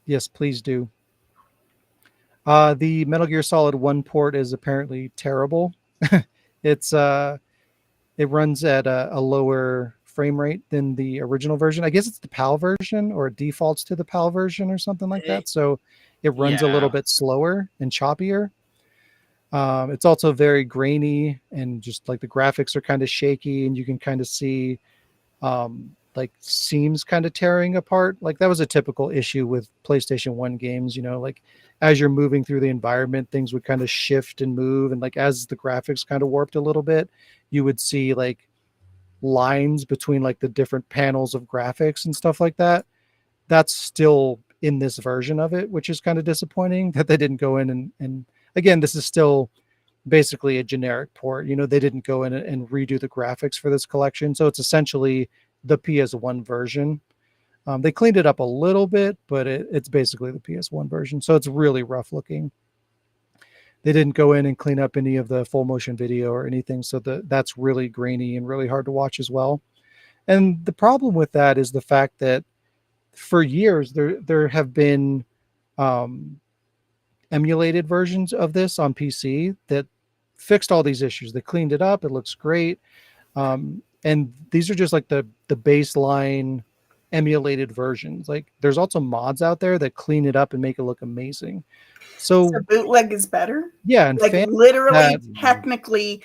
Yes, please do. The Metal Gear Solid 1 port is apparently terrible. It runs at a lower frame rate than the original version. I guess it's the PAL version, or it defaults to the PAL version or something like that. So it runs a little bit slower and choppier. It's also very grainy, and just like the graphics are kind of shaky, and you can kind of see like seams kind of tearing apart. Like that was a typical issue with PlayStation 1 games, like as you're moving through the environment, things would kind of shift and move. And like as the graphics kind of warped a little bit, you would see like lines between like the different panels of graphics and stuff like that. That's still in this version of it, which is kind of disappointing that they didn't go in and again, this is still basically a generic port. They didn't go in and redo the graphics for this collection. So it's essentially the PS1 version. They cleaned it up a little bit, but it's basically the PS1 version. So it's really rough looking. They didn't go in and clean up any of the full motion video or anything. So that's really grainy and really hard to watch as well. And the problem with that is the fact that for years there have been emulated versions of this on PC that fixed all these issues. They cleaned it up. It looks great. And these are just like the baseline emulated versions. Like there's also mods out there that clean it up and make it look amazing. So bootleg is better. Yeah, and like literally, technically,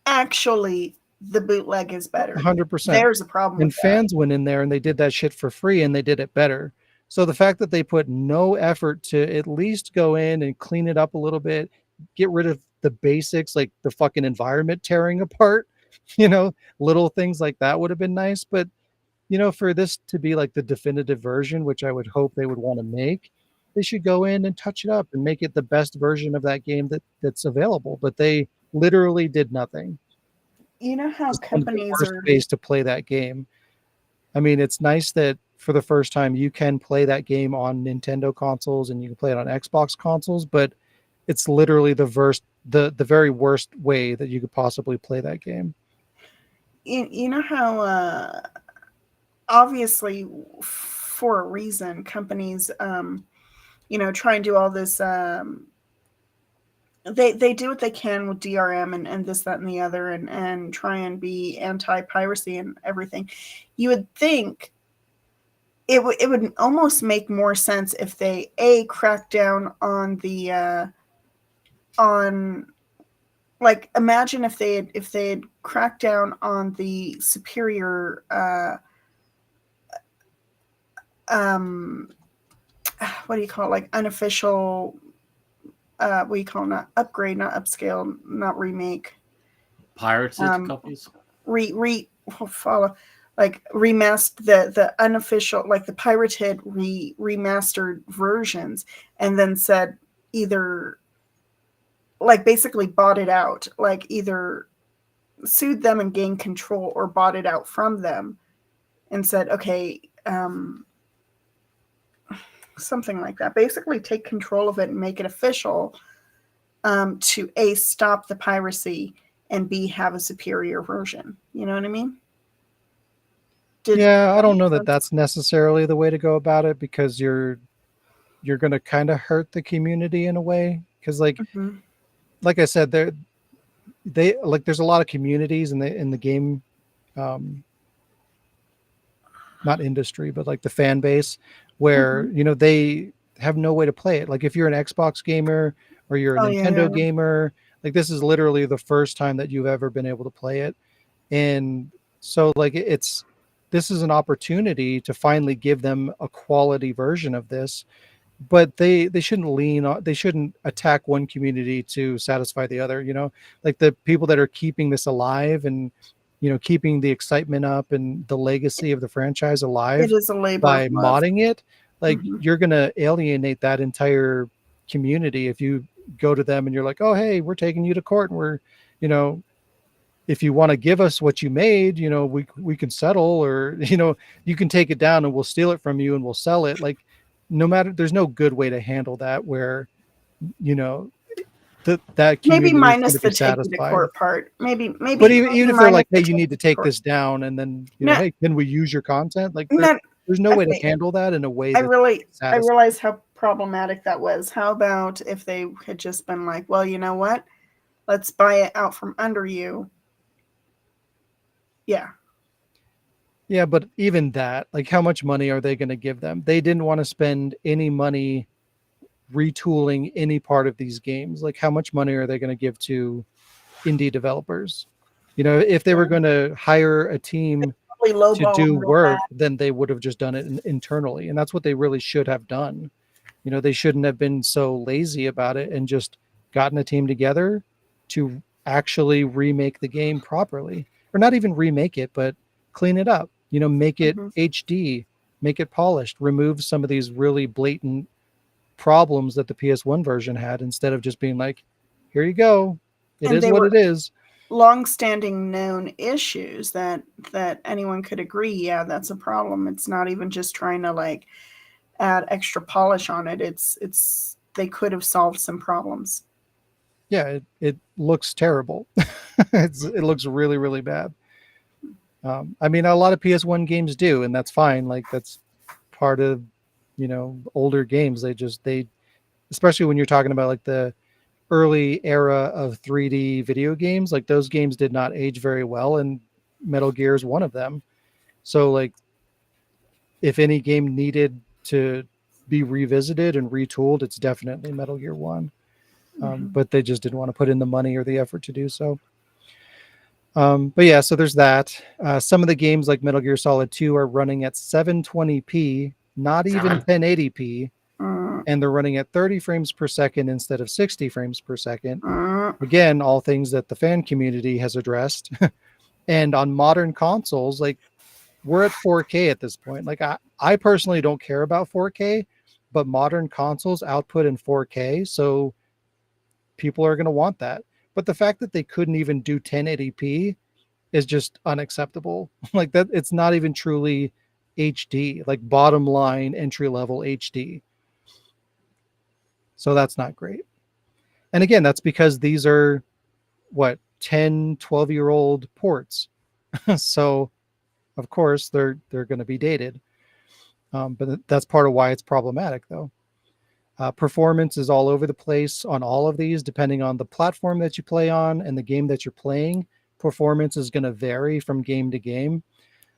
actually, the bootleg is better. 100%. There's a problem. And fans went in there and they did that shit for free, and they did it better. So the fact that they put no effort to at least go in and clean it up a little bit, get rid of the basics, like the fucking environment tearing apart, little things like that would have been nice. But, for this to be like the definitive version, which I would hope they would want to make, they should go in and touch it up and make it the best version of that game that's available. But they literally did nothing. You know how companies are ways to play that game. I mean, it's nice that for the first time you can play that game on Nintendo consoles and you can play it on Xbox consoles, but it's literally the very worst way that you could possibly play that game. You know how obviously for a reason companies try and do all this they do what they can with DRM and this, that, and the other, and try and be anti-piracy and everything. You would think it would almost make more sense if they crack down on the like, imagine if they had cracked down on the superior what do you call it, like unofficial what do you call it? Not upgrade, not upscale, not remake, pirated copies, follow, like remastered the unofficial, like the pirated remastered versions, and then said either like basically bought it out, like either sued them and gained control or bought it out from them and said, okay, something like that. Basically, take control of it and make it official. To A, stop the piracy, and B, have a superior version. You know what I mean? Yeah, I don't know that sense? that's necessarily the way to go about it, because you're going to kind of hurt the community in a way, because Mhm. like I said, there's a lot of communities in the game, um, not industry, but like the fan base, where Mhm. they have no way to play it. Like if you're an Xbox gamer or you're a Oh, yeah. Nintendo gamer, like this is literally the first time that you've ever been able to play it. And so like this is an opportunity to finally give them a quality version of this, but they shouldn't attack one community to satisfy the other. Like the people that are keeping this alive and keeping the excitement up and the legacy of the franchise It alive is a labor of by love. modding it, like Mhm. you're going to alienate that entire community if you go to them and you're like, oh hey, we're taking you to court, and we're you know if you want to give us what you made, we can settle, or you can take it down and we'll steal it from you and we'll sell it. Like, no matter, there's no good way to handle that where you know that Maybe community is going minus to be the take you to satisfied. court part. Maybe But even if they're minus like, hey, the you take need to you to take court. this down, and then No, hey, can we use your content? Like, no, there's no way to okay. handle that in a way I that's satisfying. realize how problematic that was. How about if they had just been like, well, you know what? Let's buy it out from under you. Yeah. Yeah, but even that, like, how much money are they going to give them? They didn't want to spend any money retooling any part of these games. Like, how much money are they going to give to indie developers? If they were Yeah. going to hire a team Probably to lowball do them real work, bad. then they would have just done it internally. And that's what they really should have done. They shouldn't have been so lazy about it and just gotten a team together to actually remake the game properly, or not even remake it, but clean it up, make it Mhm. HD, make it polished, remove some of these really blatant problems that the PS1 version had, instead of just being like, here you go. It And is they what were it is. long-standing known issues that anyone could agree, yeah, that's a problem. It's not even just trying to like add extra polish on it. It's they could have solved some problems. Yeah, it looks terrible. It looks really, really bad. I mean, a lot of PS1 games do, and that's fine. Like, that's part of, older games. They especially when you're talking about like the early era of 3D video games, like those games did not age very well, and Metal Gear is one of them. So like, if any game needed to be revisited and retooled, it's definitely Metal Gear 1. But they just didn't want to put in the money or the effort to do so. But yeah, so there's that. Some of the games like Metal Gear Solid 2 are running at 720p, not even 1080p, and they're running at 30 frames per second instead of 60 frames per second. Again, all things that the fan community has addressed. And on modern consoles, like, we're at 4K at this point. Like, I personally don't care about 4K, but modern consoles output in 4K, so people are going to want that. But the fact that they couldn't even do 1080p is just unacceptable. Like, that, it's not even truly HD, like bottom line entry level HD. So that's not great. And again, that's because these are what, 10, 12-year-old ports. So of course they're going to be dated. But that's part of why it's problematic, though. Performance is all over the place on all of these, depending on the platform that you play on and the game that you're playing. Performance is going to vary from game to game.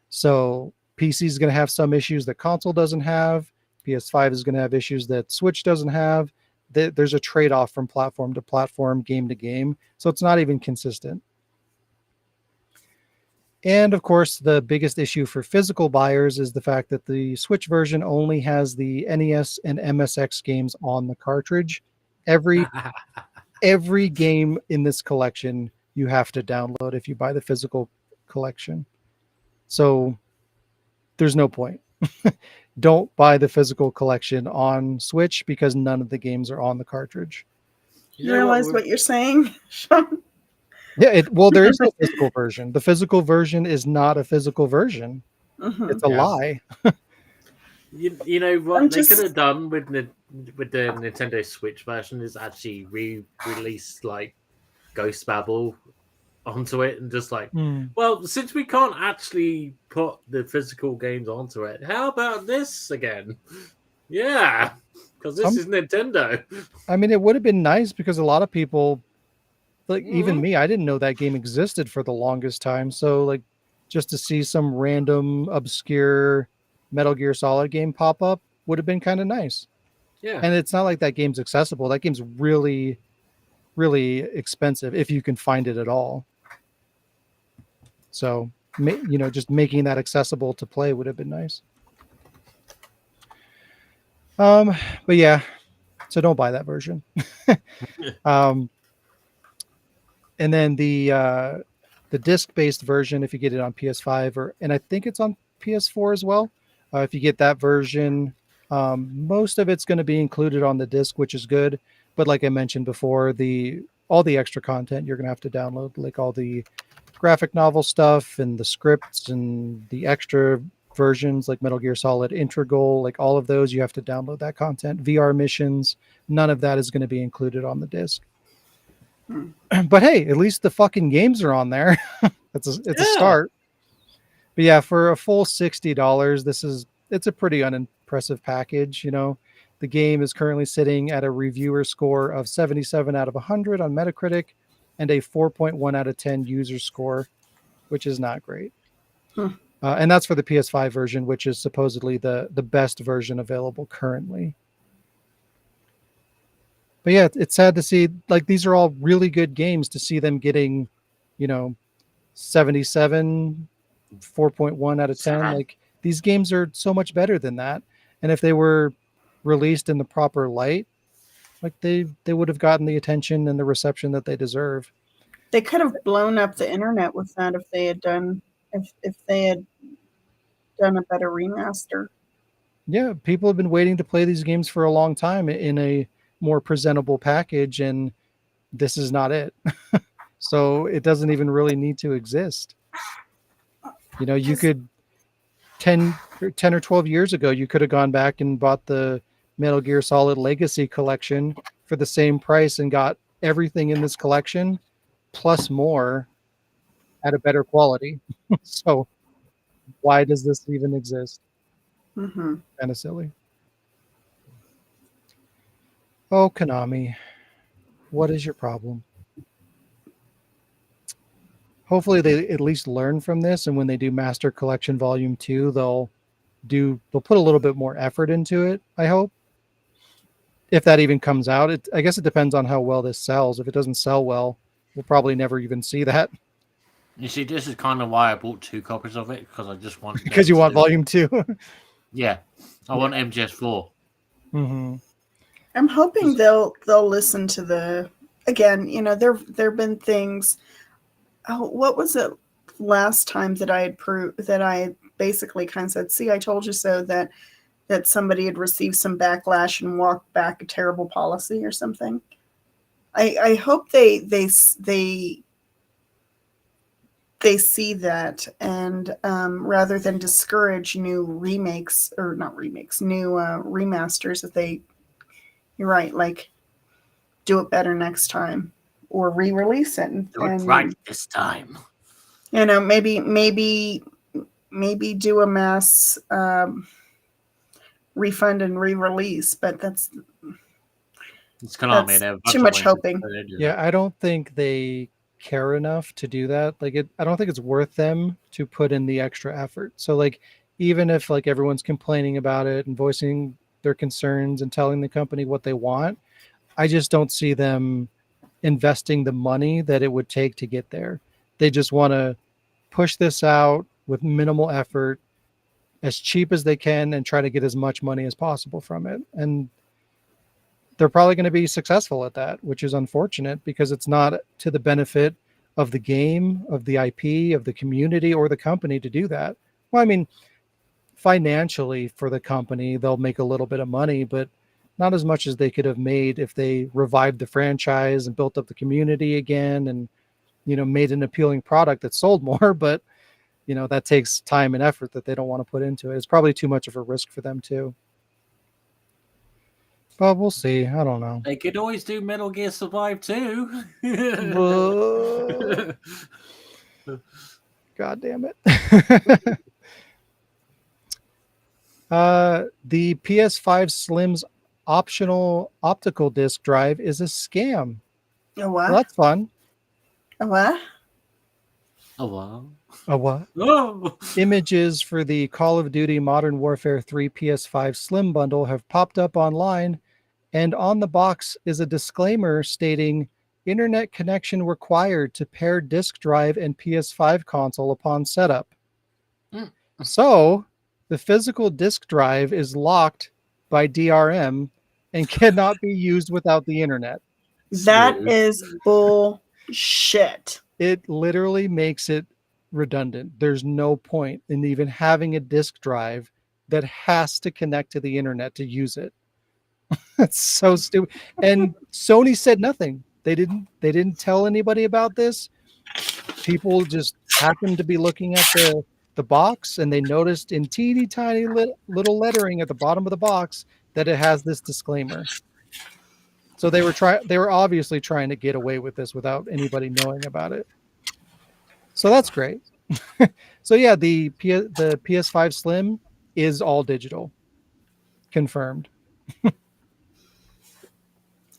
So PC is going to have some issues that console doesn't have. PS5 is going to have issues that Switch doesn't have. There's a trade-off from platform to platform, game to game. So it's not even consistent. And of course, the biggest issue for physical buyers is the fact that the Switch version only has the NES and MSX games on the cartridge. Every game in this collection you have to download if you buy the physical collection. So there's no point. Don't buy the physical collection on Switch because none of the games are on the cartridge. You realize what you're saying, Sean? Yeah, there is no physical version. The physical version is not a physical version. Mhm. It's a lie. You know what I'm they just- could have done with the Nintendo Switch version is actually re-release like Ghost Babel onto it and just like, well, since we can't actually put the physical games onto it, how about this again? Yeah, because this is Nintendo. I mean, it would have been nice because a lot of people, like even Mhm. me, I didn't know that game existed for the longest time. So like, just to see some random obscure Metal Gear Solid game pop up would have been kind of nice. Yeah, And it's not like that game's accessible. That game's really, really expensive if you can find it at all. So, just making that accessible to play would have been nice. But yeah, so don't buy that version. um, and then the disc-based version, if you get it on PS5 and I think it's on PS4 as well. If you get that version, most of it's going to be included on the disc, which is good. But like I mentioned before, all the extra content you're going to have to download, like all the graphic novel stuff and the scripts and the extra versions like Metal Gear Solid Integral, like all of those, you have to download that content. VR missions, none of that is going to be included on the disc. But hey, at least the fucking games are on there. It's a start. But yeah, for a full $60, it's a pretty unimpressive package. The game is currently sitting at a reviewer score of 77 out of 100 on Metacritic and a 4.1 out of 10 user score, which is not great. And that's for the PS5 version, which is supposedly the best version available currently. But yeah, it's sad to see, like, these are all really good games, to see them getting, 77, 4.1 out of 10. Like, these games are so much better than that. And if they were released in the proper light, like they would have gotten the attention and the reception that they deserve. They could have blown up the internet with that if they had done a better remaster. Yeah, people have been waiting to play these games for a long time in a more presentable package, and this is not it. So it doesn't even really need to exist. You could 10 or 12 years ago, you could have gone back and bought the Metal Gear Solid Legacy collection for the same price and got everything in this collection plus more at a better quality. So why does this even exist? Mm-hmm. Kind of silly. Oh, Konami, what is your problem? Hopefully they at least learn from this, and when they do Master Collection Volume 2, they'll put a little bit more effort into it, I hope. If that even comes out, I guess it depends on how well this sells. If it doesn't sell well, we'll probably never even see that. you see, this is kind of why I bought 2 copies of it, because I just want Because you want Volume 2. Yeah, I want MGS4. Mm-hmm. I'm hoping they'll listen to the, again, there've been things. Oh, what was it last time that I had basically kind of said, "See, I told you so," that somebody had received some backlash and walked back a terrible policy or something. I hope they see that, and rather than discourage new remakes, or not remakes, new remasters, that you're right, like, do it better next time or re-release it and right this time. Maybe do a mass refund and re-release, but it's Konami. Too much hoping. Yeah, I don't think they care enough to do that. Like, I don't think it's worth them to put in the extra effort. So like, even if like everyone's complaining about it and voicing their concerns and telling the company what they want, I just don't see them investing the money that it would take to get there. They just want to push this out with minimal effort, as cheap as they can, and try to get as much money as possible from it. And they're probably going to be successful at that, which is unfortunate because it's not to the benefit of the game, of the IP, of the community, or the company to do that. Well, I mean, financially for the company, they'll make a little bit of money, but not as much as they could have made if they revived the franchise and built up the community again and, made an appealing product that sold more. But, that takes time and effort that they don't want to put into it. It's probably too much of a risk for them too. But we'll see. I don't know. They could always do Metal Gear Survive too. God damn it. The PS5 Slim's optional optical disc drive is a scam. A what? Well, that's fun. A what? Oh wow. A what? Oh. Images for the Call of Duty Modern Warfare 3 PS5 Slim bundle have popped up online, and on the box is a disclaimer stating internet connection required to pair disk drive and PS5 console upon setup. Mm. So, the physical disk drive is locked by DRM and cannot be used without the internet. That Smooth. is bullshit. It literally makes it redundant. There's no point in even having a disk drive that has to connect to the internet to use it. That's so stupid. And Sony said nothing. They didn't tell anybody about this. People just happened to be looking at the box, and they noticed in teeny tiny little lettering at the bottom of the box that it has this disclaimer. So they were obviously trying to get away with this without anybody knowing about it. So that's great. So yeah, the PS5 Slim is all digital. Confirmed.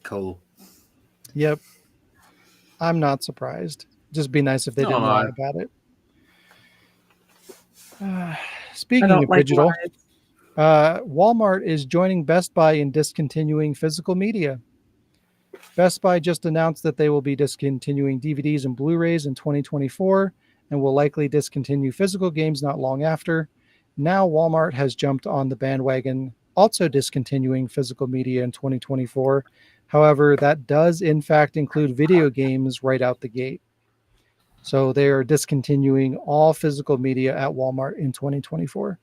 Cool. Yep. I'm not surprised. Just be nice if they didn't lie about it. Speaking of digital, Walmart is joining Best Buy in discontinuing physical media. Best Buy just announced that they will be discontinuing DVDs and Blu-rays in 2024 and will likely discontinue physical games not long after. Now Walmart has jumped on the bandwagon, also discontinuing physical media in 2024. However, that does in fact include video games right out the gate. So they are discontinuing all physical media at Walmart in 2024.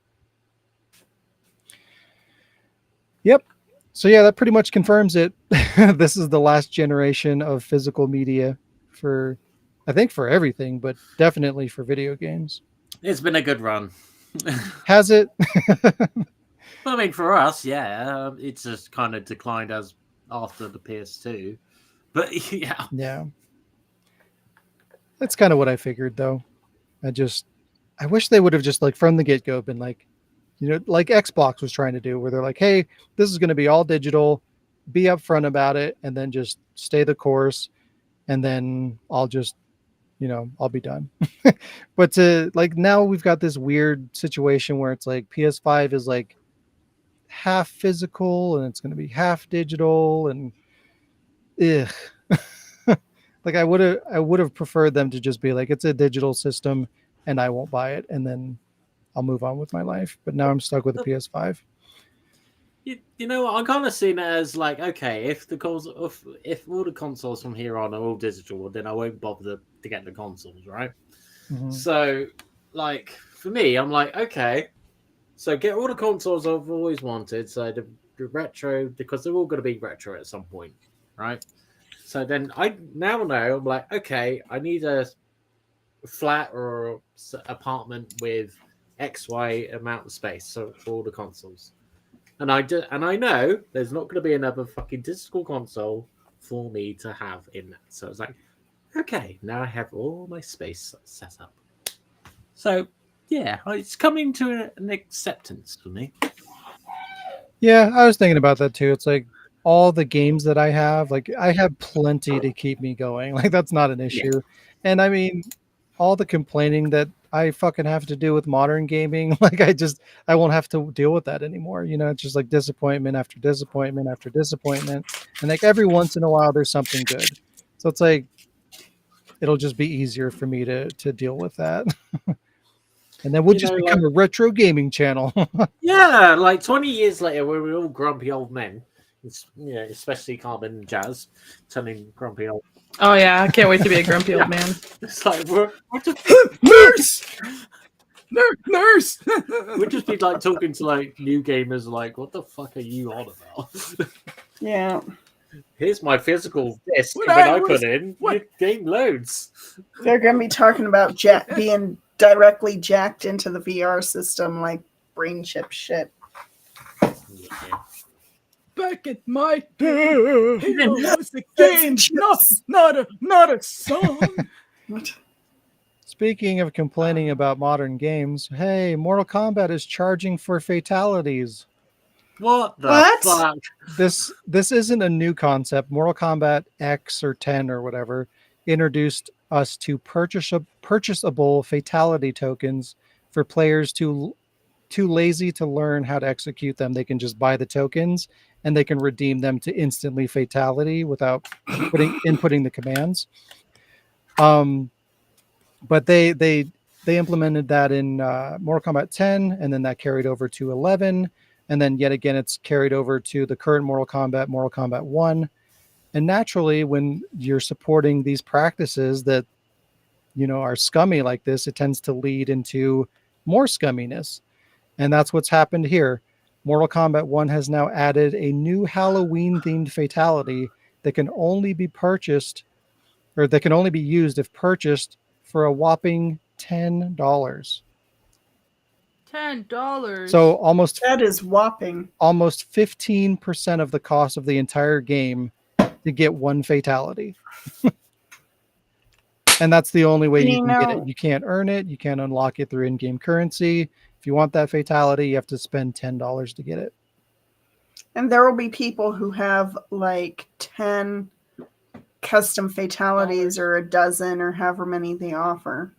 Yep. So yeah, that pretty much confirms it. This is the last generation of physical media for, I think, for everything, but definitely for video games. It's been a good run. Has it? I mean, for us, yeah, it's just kind of declined as after the PS2. But yeah. Yeah. That's kind of what I figured, though. I wish they would have just, like, from the get-go been like, like Xbox was trying to do, where they're like, hey, this is going to be all digital, be upfront about it, and then just stay the course, and then I'll just, I'll be done. But now we've got this weird situation where it's like PS5 is like half physical and it's going to be half digital, and ugh. Like I would have preferred them to just be like, it's a digital system and I won't buy it, and then I'll move on with my life. But now I'm stuck with the PS5. You know what? I kind of seen it as like, okay, if all the consoles from here on are all digital, then I won't bother to get the consoles, right? Mm-hmm. So, like for me, I'm like, okay, so get all the consoles I've always wanted. So the retro, because they're all going to be retro at some point, right? So then I now know I'm like, okay, I need a flat or apartment with XY amount of space, so for all the consoles. And I know there's not going to be another fucking digital console for me to have in that. So it's like, okay, now I have all my space set up. So yeah, it's coming to an acceptance for me. Yeah, I was thinking about that too. It's like all the games that I have, like I have plenty to keep me going. Like that's not an issue. Yeah. And I mean, all the complaining that I fucking have to do with modern gaming, like I won't have to deal with that anymore. It's just like disappointment after disappointment after disappointment. And like every once in a while there's something good. So it's like it'll just be easier for me to deal with that. And then we'll just become a retro gaming channel. Yeah, like 20 years later, we're all grumpy old men. Especially Carbon and Jazz, turning grumpy old. Oh yeah, I can't wait to be a grumpy old man. It's like we're just nurse. We'd just be like talking to like new gamers, like, what the fuck are you on about? Yeah. Here's my physical disc that I put in. What game loads? They're gonna be talking about being directly jacked into the VR system like brain chip shit. Yeah. Back at my day, Halo was a game, Chips. not a song. What? Speaking of complaining about modern games, hey, Mortal Kombat is charging for fatalities. What the What? fuck? This isn't a new concept. Mortal Kombat X or 10 or whatever introduced us to purchasable fatality tokens for players too lazy to learn how to execute them. They can just buy the tokens and they can redeem them to instantly fatality without inputting the commands. But they implemented that in Mortal Kombat 10, and then that carried over to 11, and then yet again it's carried over to the current Mortal Kombat 1. And naturally, when you're supporting these practices that are scummy like this, it tends to lead into more scumminess. And that's what's happened here. Mortal Kombat 1 has now added a new Halloween themed fatality that can only be purchased, or that can only be used if purchased for a whopping $10. $10. So almost That is whopping. 15% of the cost of the entire game to get one fatality. And that's the only way you can get it. You can't earn it. You can't unlock it through in-game currency. If you want that fatality, you have to spend $10 to get it. And there will be people who have like 10 custom fatalities or a dozen or however many they offer.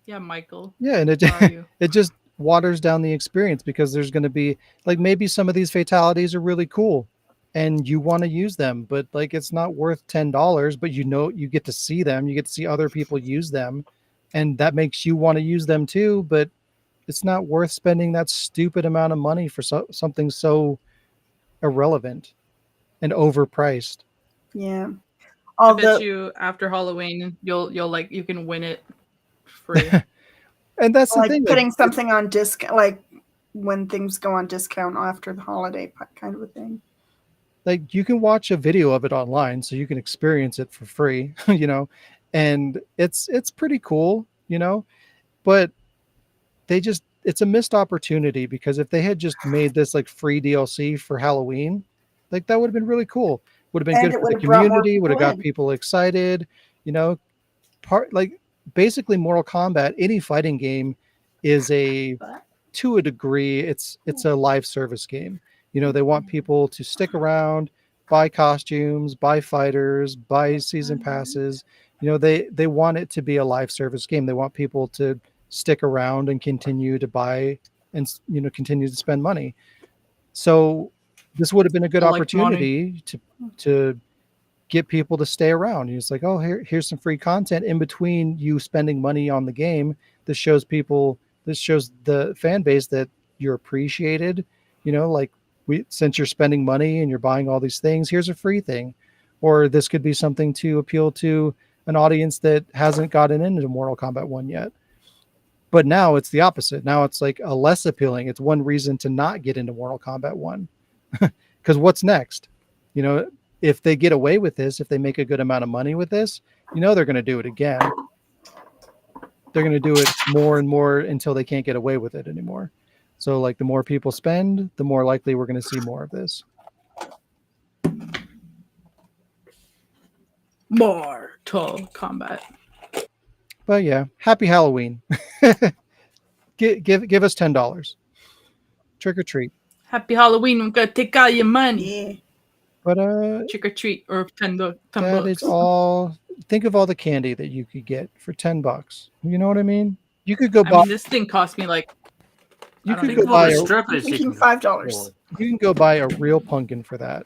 Yeah, Michael. Yeah, and it just waters down the experience, because there's going to be like, maybe some of these fatalities are really cool and you want to use them, but like it's not worth $10, but you get to see them, you get to see other people use them, and that makes you want to use them too, but it's not worth spending that stupid amount of money for something so irrelevant and overpriced. Yeah. I bet you after Halloween you'll like you can win it free. And that's the like thing, putting something on discount, like when things go on discount after the holiday kind of a thing. Like you can watch a video of it online, so you can experience it for free, and it's pretty cool, but it's a missed opportunity, because if they had just made this like free DLC for Halloween, like that would have been really cool. Would have been And good it for the would have brought more community, would have people got in. people excited, basically Mortal Kombat, any fighting game is to a degree, it's a live service game. They want people to stick around, buy costumes, buy fighters, buy season passes. They want it to be a live service game. They want people to stick around and continue to buy and continue to spend money. So this would have been a good opportunity to get people to stay around. It's like, oh, here's some free content in between you spending money on the game. This shows the fan base that you're appreciated. Since you're spending money and you're buying all these things, here's a free thing. Or this could be something to appeal to an audience that hasn't gotten into Mortal Kombat 1 yet. But now it's the opposite. Now it's like a less appealing. It's one reason to not get into Mortal Kombat 1. Because what's next? If they get away with this, if they make a good amount of money with this, they're going to do it again. They're going to do it more and more until they can't get away with it anymore. So like the more people spend, the more likely we're going to see more of this. Mortal Kombat. But yeah, happy Halloween. Give us $10. Trick or treat. Happy Halloween. I'm going to take all your money. Yeah. But trick or treat or $10 that bucks. is all. Think of all the candy that you could get for $10. You know what I mean? You could go buy. This thing cost me like. You could go buy $5. You can go buy a real pumpkin for that,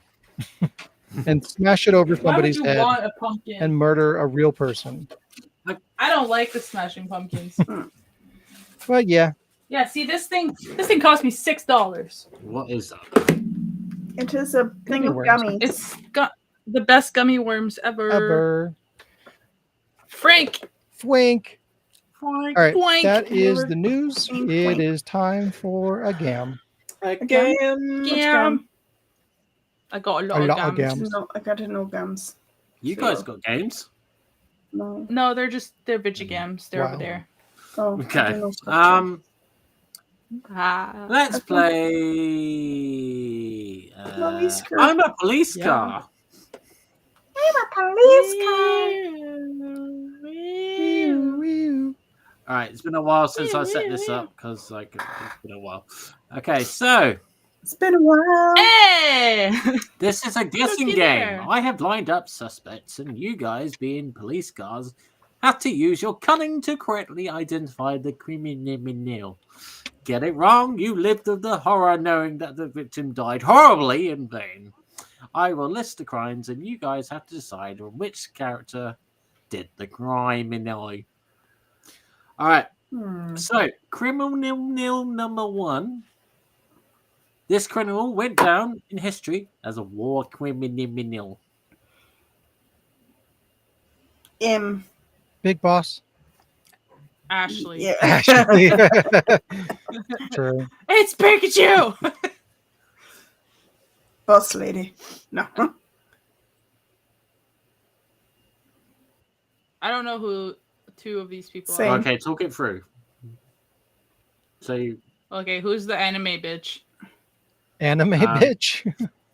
and smash it over somebody's head want a pumpkin? and murder a real person. I don't like the smashing pumpkins. But yeah. Yeah. See, this thing cost me $6. What is that? It is a thing of gummies. It's got the best gummy worms ever. Frank. All right, Boink. that is the news. It is time for a gam. Gam. I got a lot of gams. No, I got no gums. You guys got games? No. No, they're video gams. They're over there. Oh, I Okay. don't know structure. Let's Okay. play. Police car. I'm a police Yeah. car. I'm a police All right, it's been a while since I set this up because like it's been a while. Okay, so It's been a while. Hey! this is a guessing Looky game. there. I have lined up suspects, and you guys, being police cars, have to use your cunning to correctly identify the criminal. Get it wrong, you lived with the horror knowing that the victim died horribly in vain. I will list the crimes, and you guys have to decide on which character did the crime. All right. So, criminal number 1. This criminal went down in history as a war criminal. Big Boss. Ashley. Yeah. Actually, true. It's Pikachu! Boss lady. No. I don't know who 2 of these people Same. are. Okay, talk it through. So, Okay, who's the anime bitch? Anime bitch.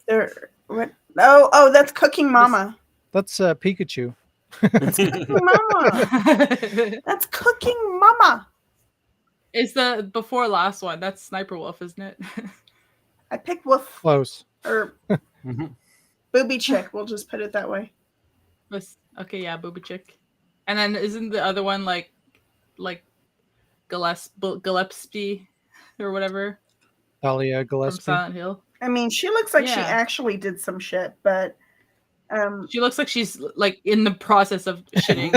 There. What? Oh, that's Cooking Mama. That's Pikachu. Cooking Mama. That's Cooking Mama. It's the before last one. That's Sniper Wolf, isn't it? I picked Wolf Close. or Booby Chick. We'll just put it that way. Okay, yeah, Booby Chick. And then isn't the other one like Gillespie or whatever Talia from Gillespie. Silent Hill? I mean, she looks like she Yeah. actually did some shit, but She looks like she's like in the process of shitting.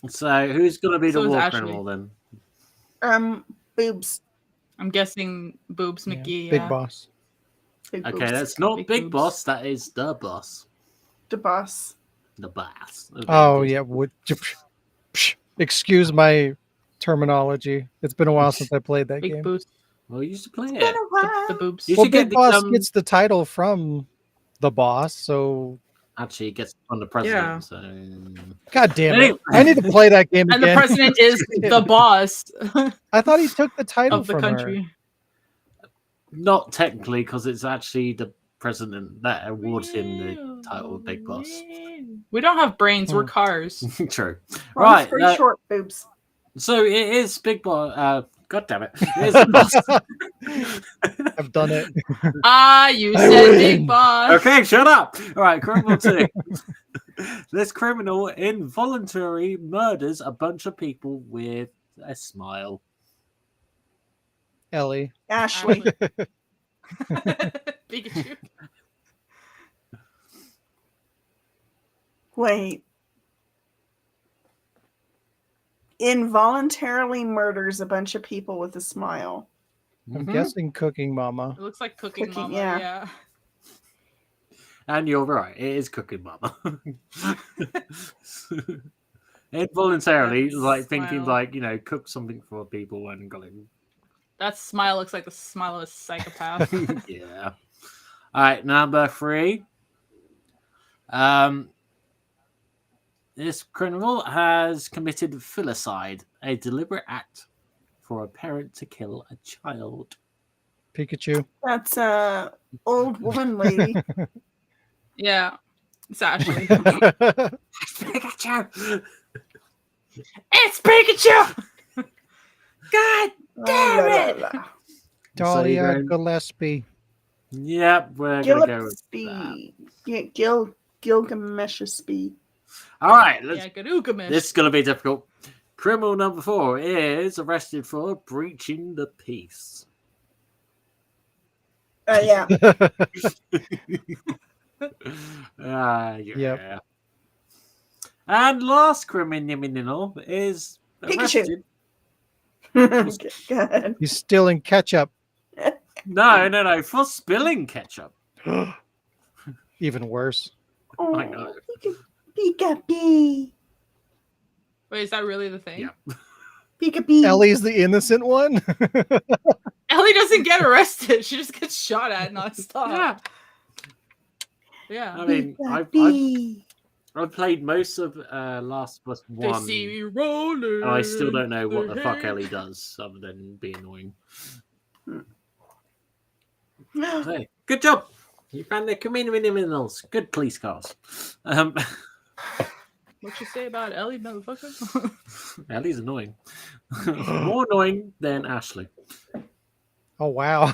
so who's going to be So the is war Ashley. criminal then? boobs. I'm guessing Boobs McGee. Big Yeah. Boss. Big Okay, boobs. that's not Big Big boobs. Boss. That is the boss. The boss. The boss. Oh yeah. Excuse my terminology. It's been a while since I played that Big game. boobs. Well, you used to play Been it. a while. The boobs. You Well, should get Big the, Boss gets the title from the boss, so Actually, it gets on the president. Yeah. So god damn it. Anyway. I need to play that game And the again. president is the boss I thought he took the title of the from country. not technically, because it's actually the president that awards him the title of Big Boss. We don't have brains. We're Hmm. cars. True. Long Right. story short, boobs. So it is Big Boss. God damn it! It is the boss. I've done it. You I said win. Big Boss. Okay, shut up. All right, criminal 2. This criminal involuntarily murders a bunch of people with a smile. Ellie. Ashley. Pikachu. Wait. Involuntarily murders a bunch of people with a smile. I'm Mhm. guessing Cooking Mama. It looks like Cooking Cooking, Mama. yeah. Yeah. And you're right, it is Cooking Mama. Involuntarily, That's like thinking, smile. like, cook something for people and going, That smile looks like the smile of a psychopath. yeah. All right, number 3. This criminal has committed filicide, a deliberate act for a parent to kill a child. Pikachu. That's a old woman lady. Yeah. It's Ashley. Pikachu! It's Pikachu! God damn it! La, la, la. Talia go. Gillespie. Yep, we're gonna go with that. Gillespie. Gilgameshespie. All right, Yeah, Garugamesh. this is gonna be difficult. Criminal number 4 is arrested for breaching the peace. Yeah. Yeah. Yep. And last criminal is Pikachu. arrested. Good. He's still in ketchup. No, for spilling ketchup. Even worse. Oh, I know. Pika-Pee. Wait, is that really the thing? Yeah. Pika-Pee. Ellie's the innocent one. Ellie doesn't get arrested. She just gets shot at nonstop. Yeah. Yeah. I mean, I've Pika-Pee. I've played most of Last of Us They 1. see me rolling. And I still don't know what the fuck Hey. Ellie does other than be annoying. Oh, Hey, good job. You found the criminals. Good police cars. What you say about Ellie, motherfucker? Ellie's annoying. More annoying than Ashley. Oh wow.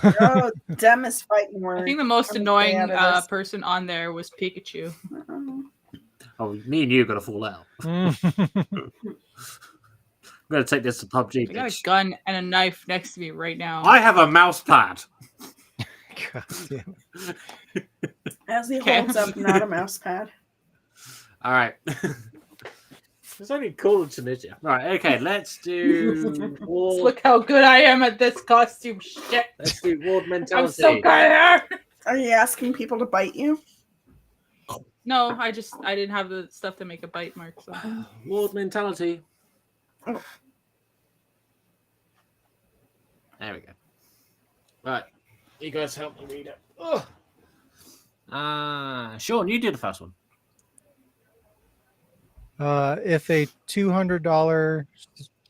them is fighting word. I think the most I'm gonna stay annoying out of this. person on there was Pikachu. Oh, me and you are gonna fall out. I'm gonna take this to PUBG. I got a Bitch. gun and a knife next to me right now. I have a mouse pad. God damn it. As he Okay. holds up, not a mouse pad. All right. It's only cool to meet you. All right. Okay. Let's do ward. Look how good I am at this costume shit. Let's do ward I'm mentality. so good. Are you asking people to bite you? No, I didn't have the stuff to make a bite mark. So. Ward mentality. Oh. There we go. Right. You guys help me read it. Sean, you did the first one. If a $200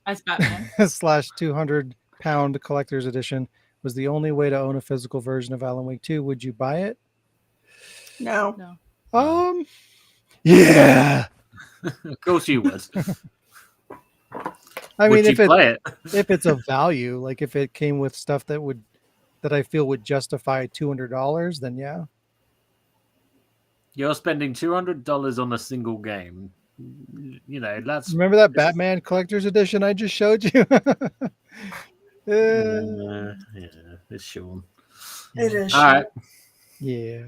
As Batman. / £200 collector's edition was the only way to own a physical version of Alan Wake 2, would you buy it? No. No. Yeah. Of course you would. I Would mean, you play it? if it's of value, like if it came with stuff that I feel would justify $200, then yeah. You're spending $200 on a single game. You know, that's Remember that Batman collector's edition I just showed you? yeah, it's Sean. It is. All right. Yeah.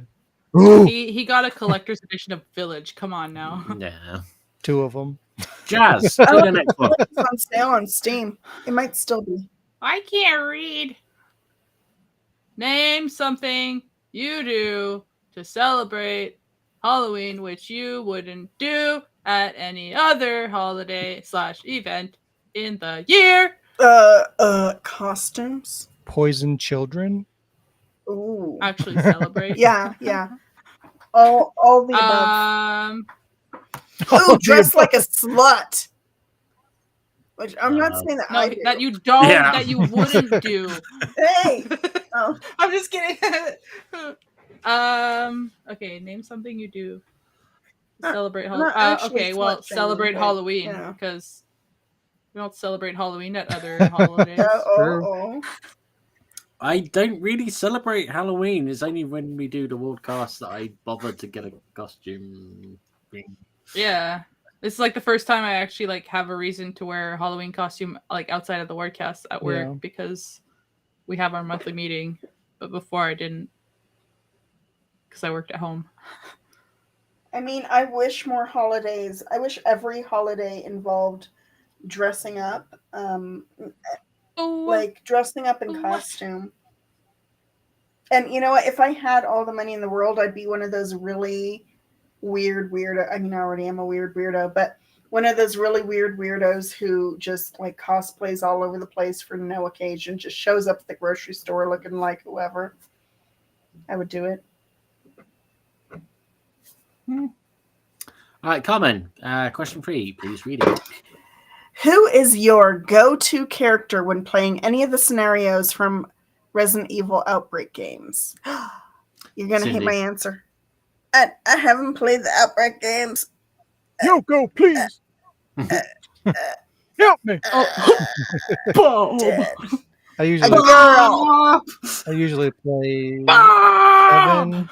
He got a collector's edition of Village. Come on now. Yeah. 2 of them. Jazz, do the next one. It's on sale on Steam. It might still be. I can't read. Name something you do to celebrate Halloween, which you wouldn't do at any other holiday / event in the year. Costumes. Poison children. Ooh. Actually celebrate. Yeah. All the above. Oh, Ooh, dress like a slut. Which I'm not saying that I No, do. that you don't, Yeah. that you wouldn't do. Hey. Oh. I'm just kidding. Okay, name something you do to celebrate not Halloween. actually Okay, well, slut-shaming, celebrate but, Halloween you know. because we don't celebrate Halloween at other holidays. Oh. I don't really celebrate Halloween. It's only when we do the Wardcast that I bothered to get a costume thing. Yeah, it's like the first time I actually like have a reason to wear a Halloween costume like outside of the Wardcast at work Yeah. because we have our monthly meeting. But before I didn't because I worked at home. I mean, I wish more holidays. I wish every holiday involved dressing up. Like dressing up in What? costume. And you know what? If I had all the money in the world, I'd be one of those really weird weirdo. I mean, I already am a weird weirdo, but one of those really weird weirdos who just like cosplays all over the place for no occasion, just shows up at the grocery store looking like whoever. I would do it. All right, Carmen. Question 3. Please read it. Who is your go-to character when playing any of the scenarios from Resident Evil Outbreak games? You're gonna hate Cindy. my answer. I haven't played the Outbreak games. Yoko, please. Help me. Dead. I A usually girl. play Evan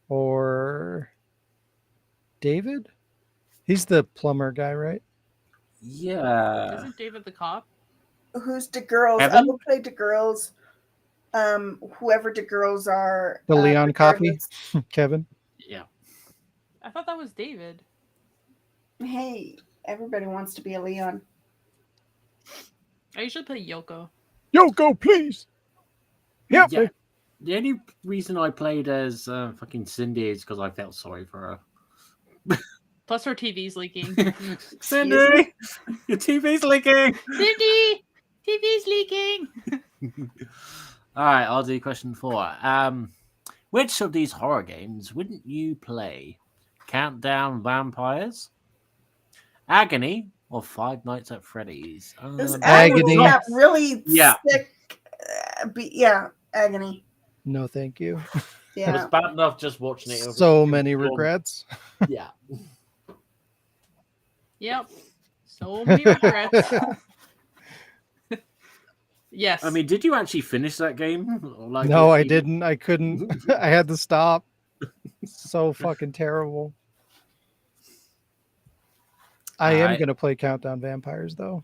or David. He's the plumber guy, right? Yeah. Isn't David the cop? Who's the girls? I Evan? will play the girls. Whoever the girls are. The Leon copy? regardless. Kevin. Yeah. I thought that was David. Hey, everybody wants to be a Leon. I usually play Yoko. Yoko, please. Help Yeah. me. The only reason I played as fucking Cindy is because I felt sorry for her. Plus her TV's leaking. Cindy, your TV's leaking. Cindy! TV's leaking! All right, I'll do question 4. Which of these horror games wouldn't you play? Countdown Vampires, Agony, or Five Nights at Freddy's? This Agony. Agony got really Yeah. sick. Agony. No, thank you. It Yeah. was bad enough just watching it. So many regrets. Yeah. Yep. So many regrets. Yes. I mean, did you actually finish that game? Or, like, No, I you- didn't. I couldn't. I had to stop. So fucking terrible. I am Alright. going to play Countdown Vampires, though.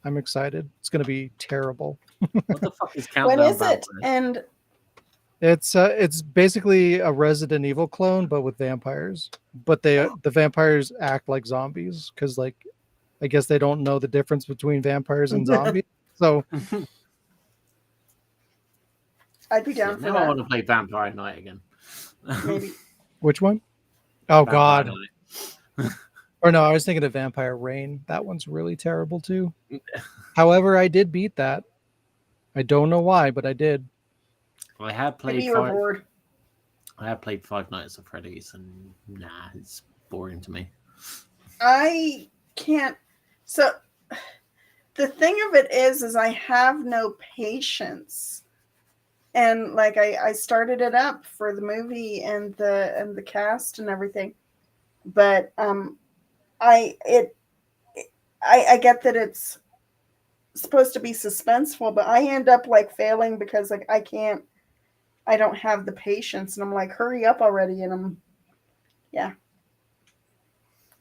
I'm excited. It's going to be terrible. What the fuck is Countdown When is Vampires? it? And It's basically a Resident Evil clone, but with vampires. But the vampires act like zombies because, like, I guess they don't know the difference between vampires and zombies. So I'd be down for Now I that. want to play Vampire Night again. Maybe. which one? Oh Vampire God! Night. Or no, I was thinking of Vampire Reign. That one's really terrible too. However, I did beat that. I don't know why, but I did. I have Maybe played you were bored. I have played Five Nights at Freddy's, and nah, it's boring to me. I can't. So the thing of it is I have no patience, and like I started it up for the movie and the cast and everything, but I get that it's supposed to be suspenseful, but I end up like failing because like I don't have the patience, and I'm like, hurry up already, and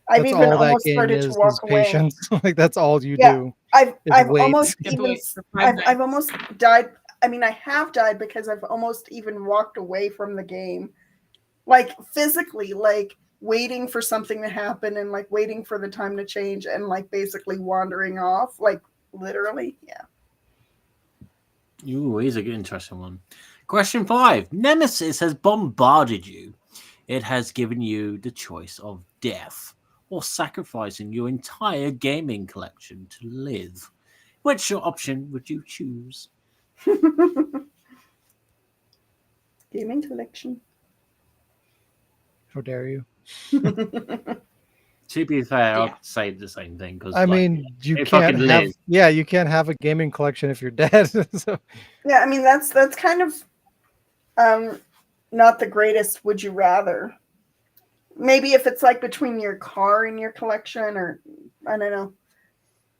I've That's even all that almost game started is to walk away. patience. Like that's all you Yeah. do. I've wait. almost You have to even wait for 5 I've almost died. I mean, I have died because I've almost even walked away from the game, like physically, like waiting for something to happen and like waiting for the time to change and like basically wandering off, like literally. Yeah. Ooh, here's a good interesting one. Question 5. Nemesis has bombarded you. It has given you the choice of death or sacrificing your entire gaming collection to live. Which option would you choose? Gaming collection. How dare you? To be fair, Yeah. I'd say the same thing. Because I mean, you if can't fucking have. live. Yeah, you can't have a gaming collection if you're dead. So Yeah, I mean that's kind of not the greatest would you rather. Maybe if it's like between your car and your collection, or I don't know.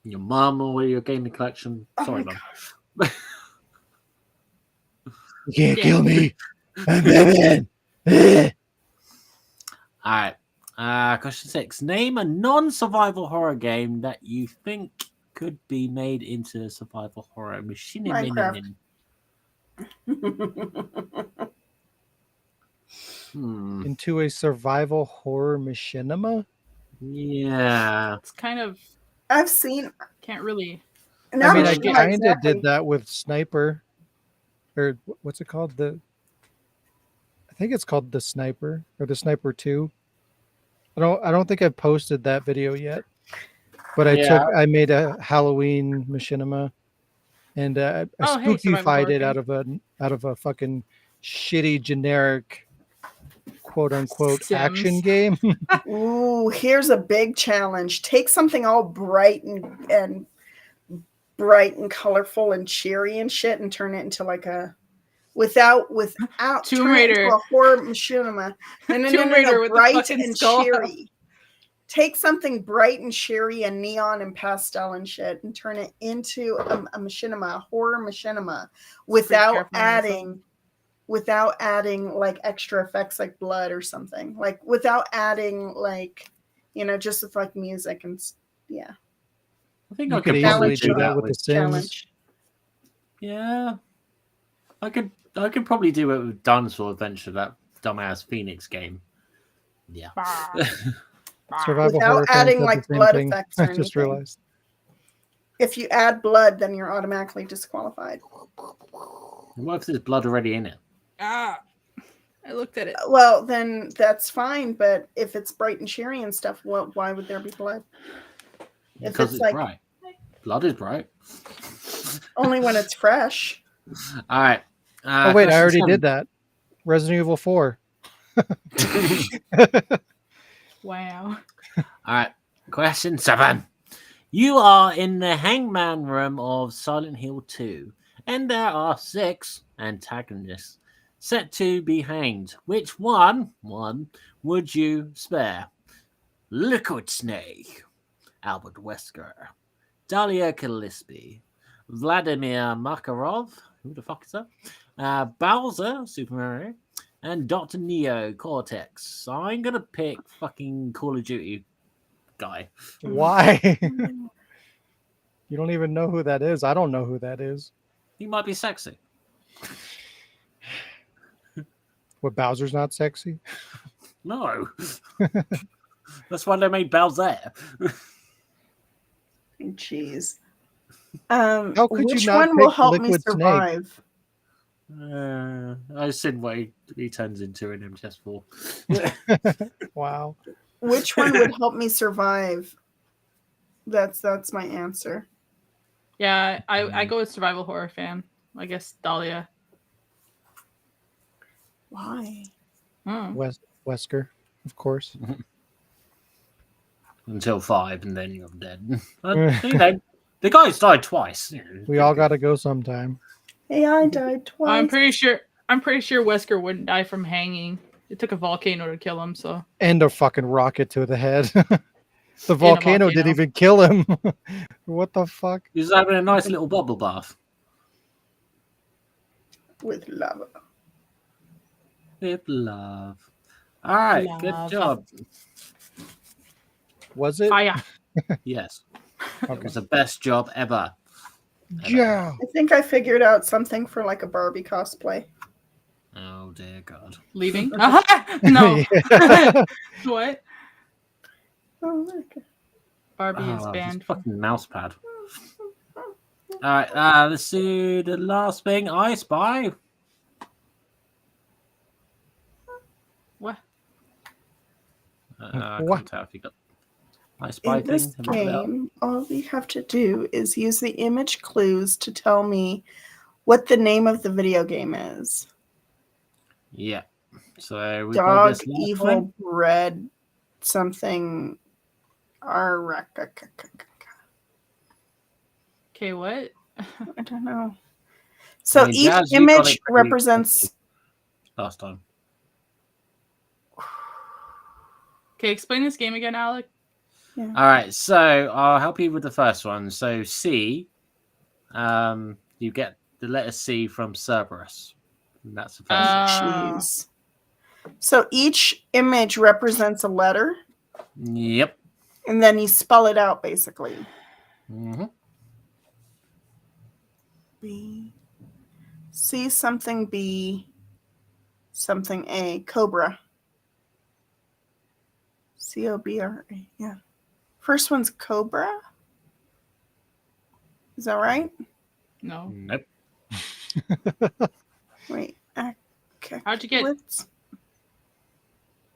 your mum or your gaming collection. Oh Sorry, my mum. You can't Yeah. kill me. I'm Batman. Eh. All right. Question 6. Name a non-survival horror game that you think could be made into a survival horror machine. Minecraft. into a survival horror machinima. Yeah. it's kind of I've seen. can't really. Not I mean, I sure kind of exactly. did that with Sniper, or what's it called? I think it's called the Sniper or the Sniper 2. I don't think I've posted that video yet, but I made a Halloween machinima, and I Oh, hey, survival spookified horror it game. out of a fucking shitty generic quote unquote action Sims. game. Ooh, here's a big challenge. Take something all bright and colorful and cheery and shit, and turn it into like a without Tomb turn it into Raider. a horror machinima. No, Tomb Raider with the bright fucking and skull. cheery. Take something bright and cheery and neon and pastel and shit, and turn it into a machinima, a horror machinima, without adding like extra effects like blood or something, like without adding like, just with like music and yeah. I think You I could could easily probably do do that that with the with. Sims. Challenge. Yeah. I could probably do it with Dinosaur Adventure, that dumbass Phoenix game. Yeah. Survival Without horror fans adding, have the like, same blood thing. effects or I just anything. realized. If you add blood, then you're automatically disqualified. What if there's blood already in it? I looked at it. Well, then that's fine. But if it's bright and cheery and stuff, why would there be blood? If Because it's it's like bright. Blood is bright. only when it's fresh. All right. Oh wait, I question already 7. did that. Resident Evil 4. Wow. All right. Question 7. You are in the hangman room of Silent Hill 2, and there are 6 antagonists set to be hanged. Which one would you spare? Liquid Snake, Albert Wesker, Dahlia Gillespie, Vladimir Makarov, who the fuck is that? Bowser, Super Mario, and Dr. Neo, Cortex. I'm gonna pick fucking Call of Duty guy. Why? You don't even know who that is. I don't know who that is. He might be sexy. What, Bowser's not sexy? No. That's why they made Bowser. Jeez. How could you Which not one will pick help me Liquid Snake? survive? I seen what he turns into in MGS4. Wow. Which one would help me survive? That's my answer. Yeah, I go with survival horror fan. I guess Dahlia. Why? Hmm. Wesker, of course. Until 5, and then you're dead. The guy's died twice. We all got to go sometime. Hey, I died twice. I'm pretty sure Wesker wouldn't die from hanging. It took a volcano to kill him, so And a fucking rocket to the head. The volcano didn't even kill him. What the fuck? He's having a nice little bubble bath. With lava. With love. All right, good Love. job. Was it? fire. Yes, it Okay. was the best job ever. Yeah. I think I figured out something for like a Barbie cosplay. Oh dear God. Leaving? No. Yeah. What? Oh, okay. Barbie is Oh, banned. this fucking mouse pad. All right, let's do the last thing. I Spy. What? I What? can't tell if you got I Spy In this thing. Have you got it up? game, all we have to do is use the image clues to tell me what the name of the video game is. Yeah. So we've got Dog, this last evil, one. bread, something. Okay, what? I don't know. So I mean, each Jazz, you got image it pretty represents. quickly last time. Okay, explain this game again, Alec. All right, so I'll help you with the first one. So C, you get the letter C from Cerberus. And that's the first one. Jeez. So each image represents a letter, Yep. and then you spell it out basically. Mm-hmm. B, C something B, something A, Cobra. C-O-B-R-A, yeah. First one's Cobra. Is that right? No. Nope. Wait. How'd you get?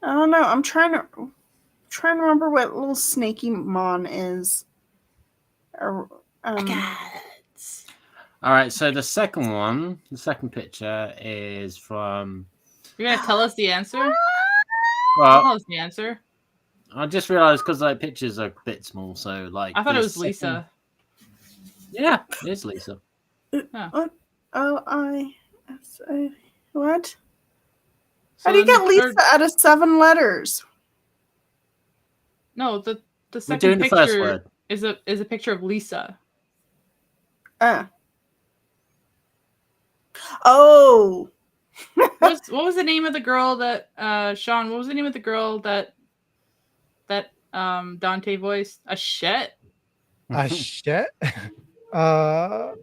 I don't know. I'm trying to remember what little snaky mon is. All right, so the second picture is from. You're gonna tell us the answer? Tell Well, us the answer. I just realized because like pictures are a bit small, so like. I thought it the was Lisa. Yeah, it is Lisa. What? O-I-S-A. What? So How do you then get the Lisa third- out of 7 letters? No, the We're second doing the first picture word. is a picture of Lisa. Oh. What was the name of the girl that Sean? What was the name of the girl that Dante voiced? Ashette? Shit. I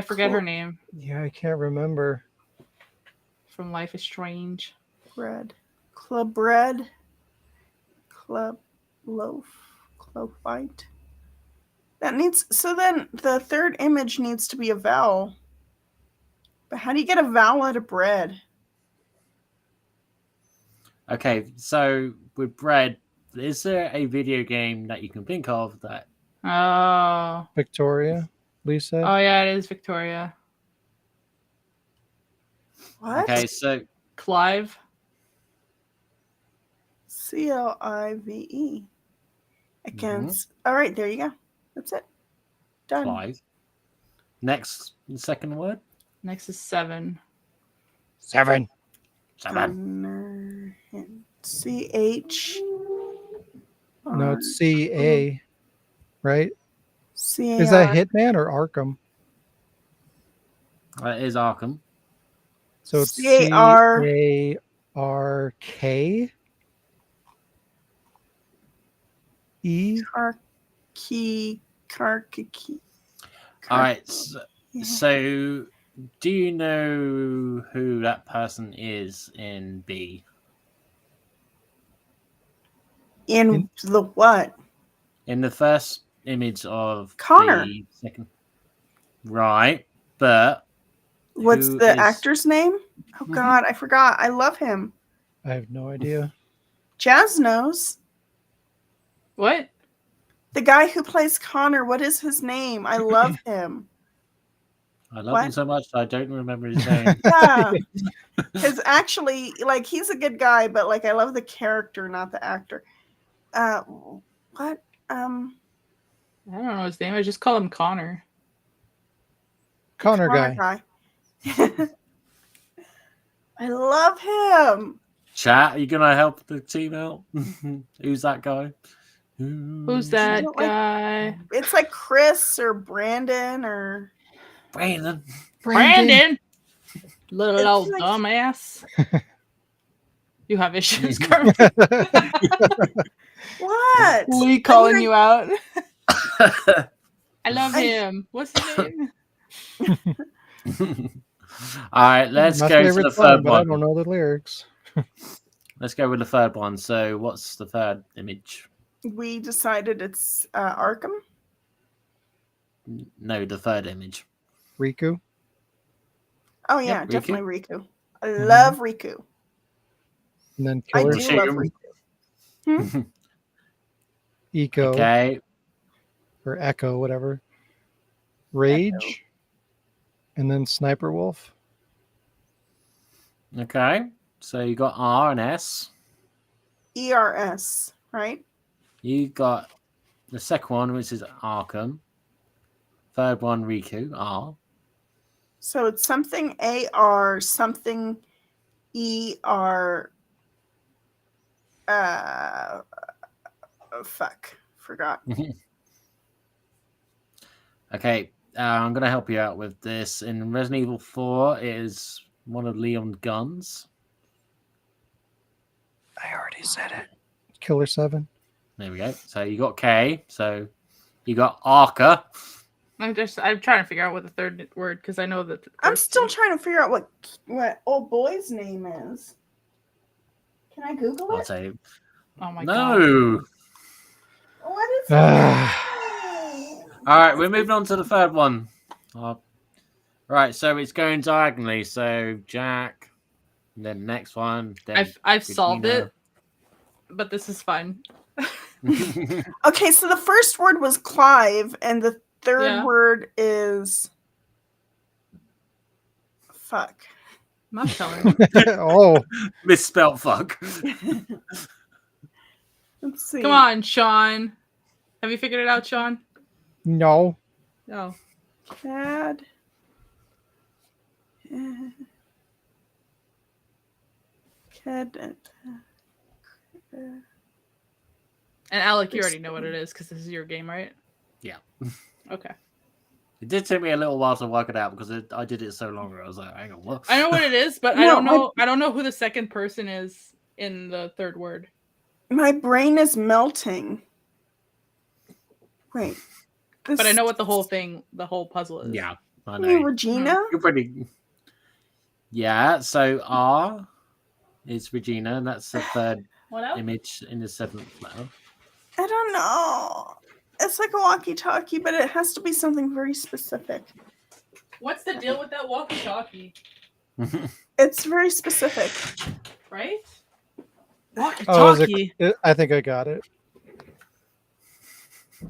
forget her name Yeah, I can't remember. from Life is Strange. Bread. Club bread. Club loaf. Club white. So then the third image needs to be a vowel. But how do you get a vowel out of bread? Okay, so with bread, is there a video game that you can think of that? Oh. Victoria, Lisa. Oh yeah, it is Victoria. What? Okay, so Clive. CLIVE. Against. All right, there you go. That's it. Done. Clive. Next, the second word. Next is 7. 7. 7. CH. No, it's CA, right? CAR. Is that Hitman or Arkham? That is Arkham. So it's CAR. CARK E. Karki. All right. So, do you know who that person is in B? In the what? In the first image of Connor. the second. Right. But What's who the is- actor's name? Oh God, I forgot. I love him. I have no idea. Jazz knows. What? The guy who plays Connor, what is his name? I love him. I love him What? so much that I don't remember his name. Yeah. Because actually, like, he's a good guy, but like, I love the character, not the actor. What? I don't know his name. I just call him Connor. Connor guy. I love him. Chat, are you gonna help the team out? Who's that guy? Who's that don't like- guy? It's like Chris or Brandon or Brandon. Brandon! Little It's old like- dumbass. You have issues, Carmen. what? Lee calling I you out. All I love him. What's his name? right, let's My go to favorite the song, third but I one. don't know the lyrics. Let's go with the third one. So, what's the third image? We decided it's Arkham. No, the third image. Riku. Oh yeah, Yep, Riku. definitely Riku. I love Riku. And then I Killer do love Riku. Eco Okay. or Echo, whatever. Rage. Echo. And then Sniper Wolf. Okay. So you got R and S. ERS, right? You got the second one, which is Arkham. Third one, Riku. R. So it's something AR, something ER. Fuck, forgot. Okay. I'm going to help you out with this. In Resident Evil 4, it is one of Leon's guns. I already said it. Killer 7. There we go. So you got K. So you got Arca. I'm trying to figure out what the third word because I know that. I'm still trying to figure out what old boy's name is. Can I Google I'll it? say Oh my god. no. What is Ah. it? All right, we're moving on to the third one. Right, so it's going diagonally. So Jack, and then next one. Then I've solved Regina. it, but this is fun. Okay, so the first word was Clive, and the third Yeah. word is fuck. I'm not telling. Oh, Misspelled fuck. Let's see. Come on, Sean. Have you figured it out, Sean? no. No. Cad. Cad. And Alec, you already know what it is because this is your game, right? Yeah. Okay. It did take me a little while to work it out because I did it so long ago. I was like, hang on, what? I know what it is, but I No, don't know. I don't know who the second person is in the third word. My brain is melting. Wait. But I know what the whole puzzle is. Yeah, I You know. Regina? You're pretty. Yeah, so R is Regina, and that's the third What else? image in the seventh letter. I don't know. It's like a walkie-talkie, but it has to be something very specific. What's the deal with that walkie-talkie? It's very specific. Right? Oh, is Walkie-talkie. I think I got it.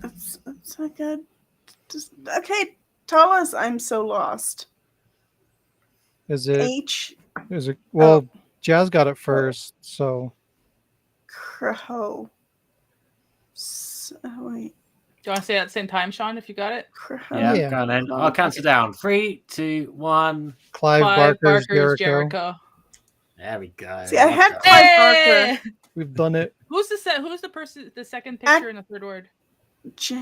It's like a just okay. Tell us. I'm so lost. Is it? H Is it? Well, Jazz got it first, so Croho. Wait. Do you want to say it at the same time, Sean, if you got it? Croho. Yeah, Yeah. go on then. I'll count it down. 3, 2, 1. Clive Barker's Jericho. There we go. See, I Let's had go. Clive Hey! Barker. We've done it. Who's the person? The second picture in the third word. So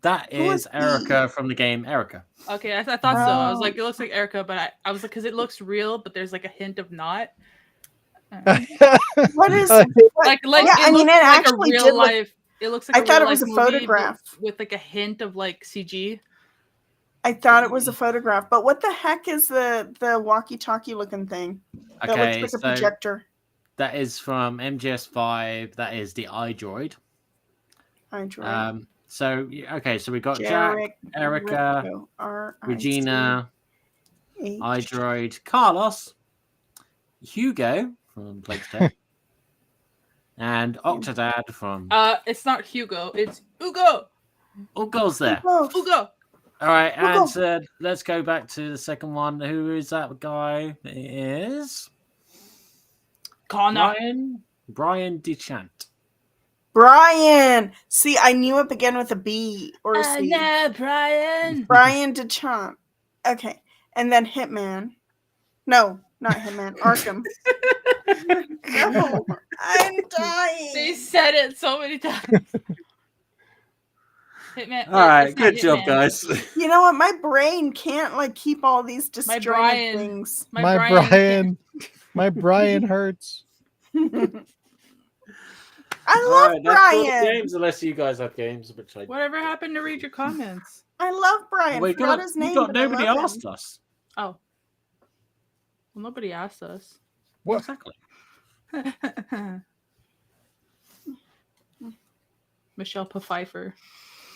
that Who is is he? Erica from the game Erica. Okay, I thought so. I was Oh. like, it looks like Erica, but I was like, because it looks real, but there's like a hint of not. What is Uh, Like Yeah, it I mean, looks it like a actually real did look- life. It looks like I a thought real it was life a movie, but photograph. with like a hint of like CG. I thought it was a photograph, but what the heck is the walkie-talkie looking thing? That Okay, looks like a so projector. that is from MGS5. That is the iDroid. Android. So we got Jack, Erica, Regina, iDroid, Carlos, Hugo from Plague and Octodad from. It's not Hugo. It's Ugo. Ugo's there. Ugo. All right, Ugo. and let's go back to the second one. Who is that guy? It is Connor. Brian Dechant. Brian. See, I knew it began with a B or a C. Brian. Brian DeChamp. Okay, and then Hitman. No, not Hitman. Arkham. No, I'm dying. They said it so many times. Hitman. All right, it's not good job, Hitman. guys. You know what? My brain can't like keep all these disjointed Brian. things. My Brian. My Brian hurts. I All love right, that's all the Brian. games, unless you guys have games, which I. Whatever happened to read your comments? I love Brian. We Forgot got, his we name. got but I nobody love him. asked us. Oh. Well, nobody asked us. What? Exactly. Michelle Pfeiffer.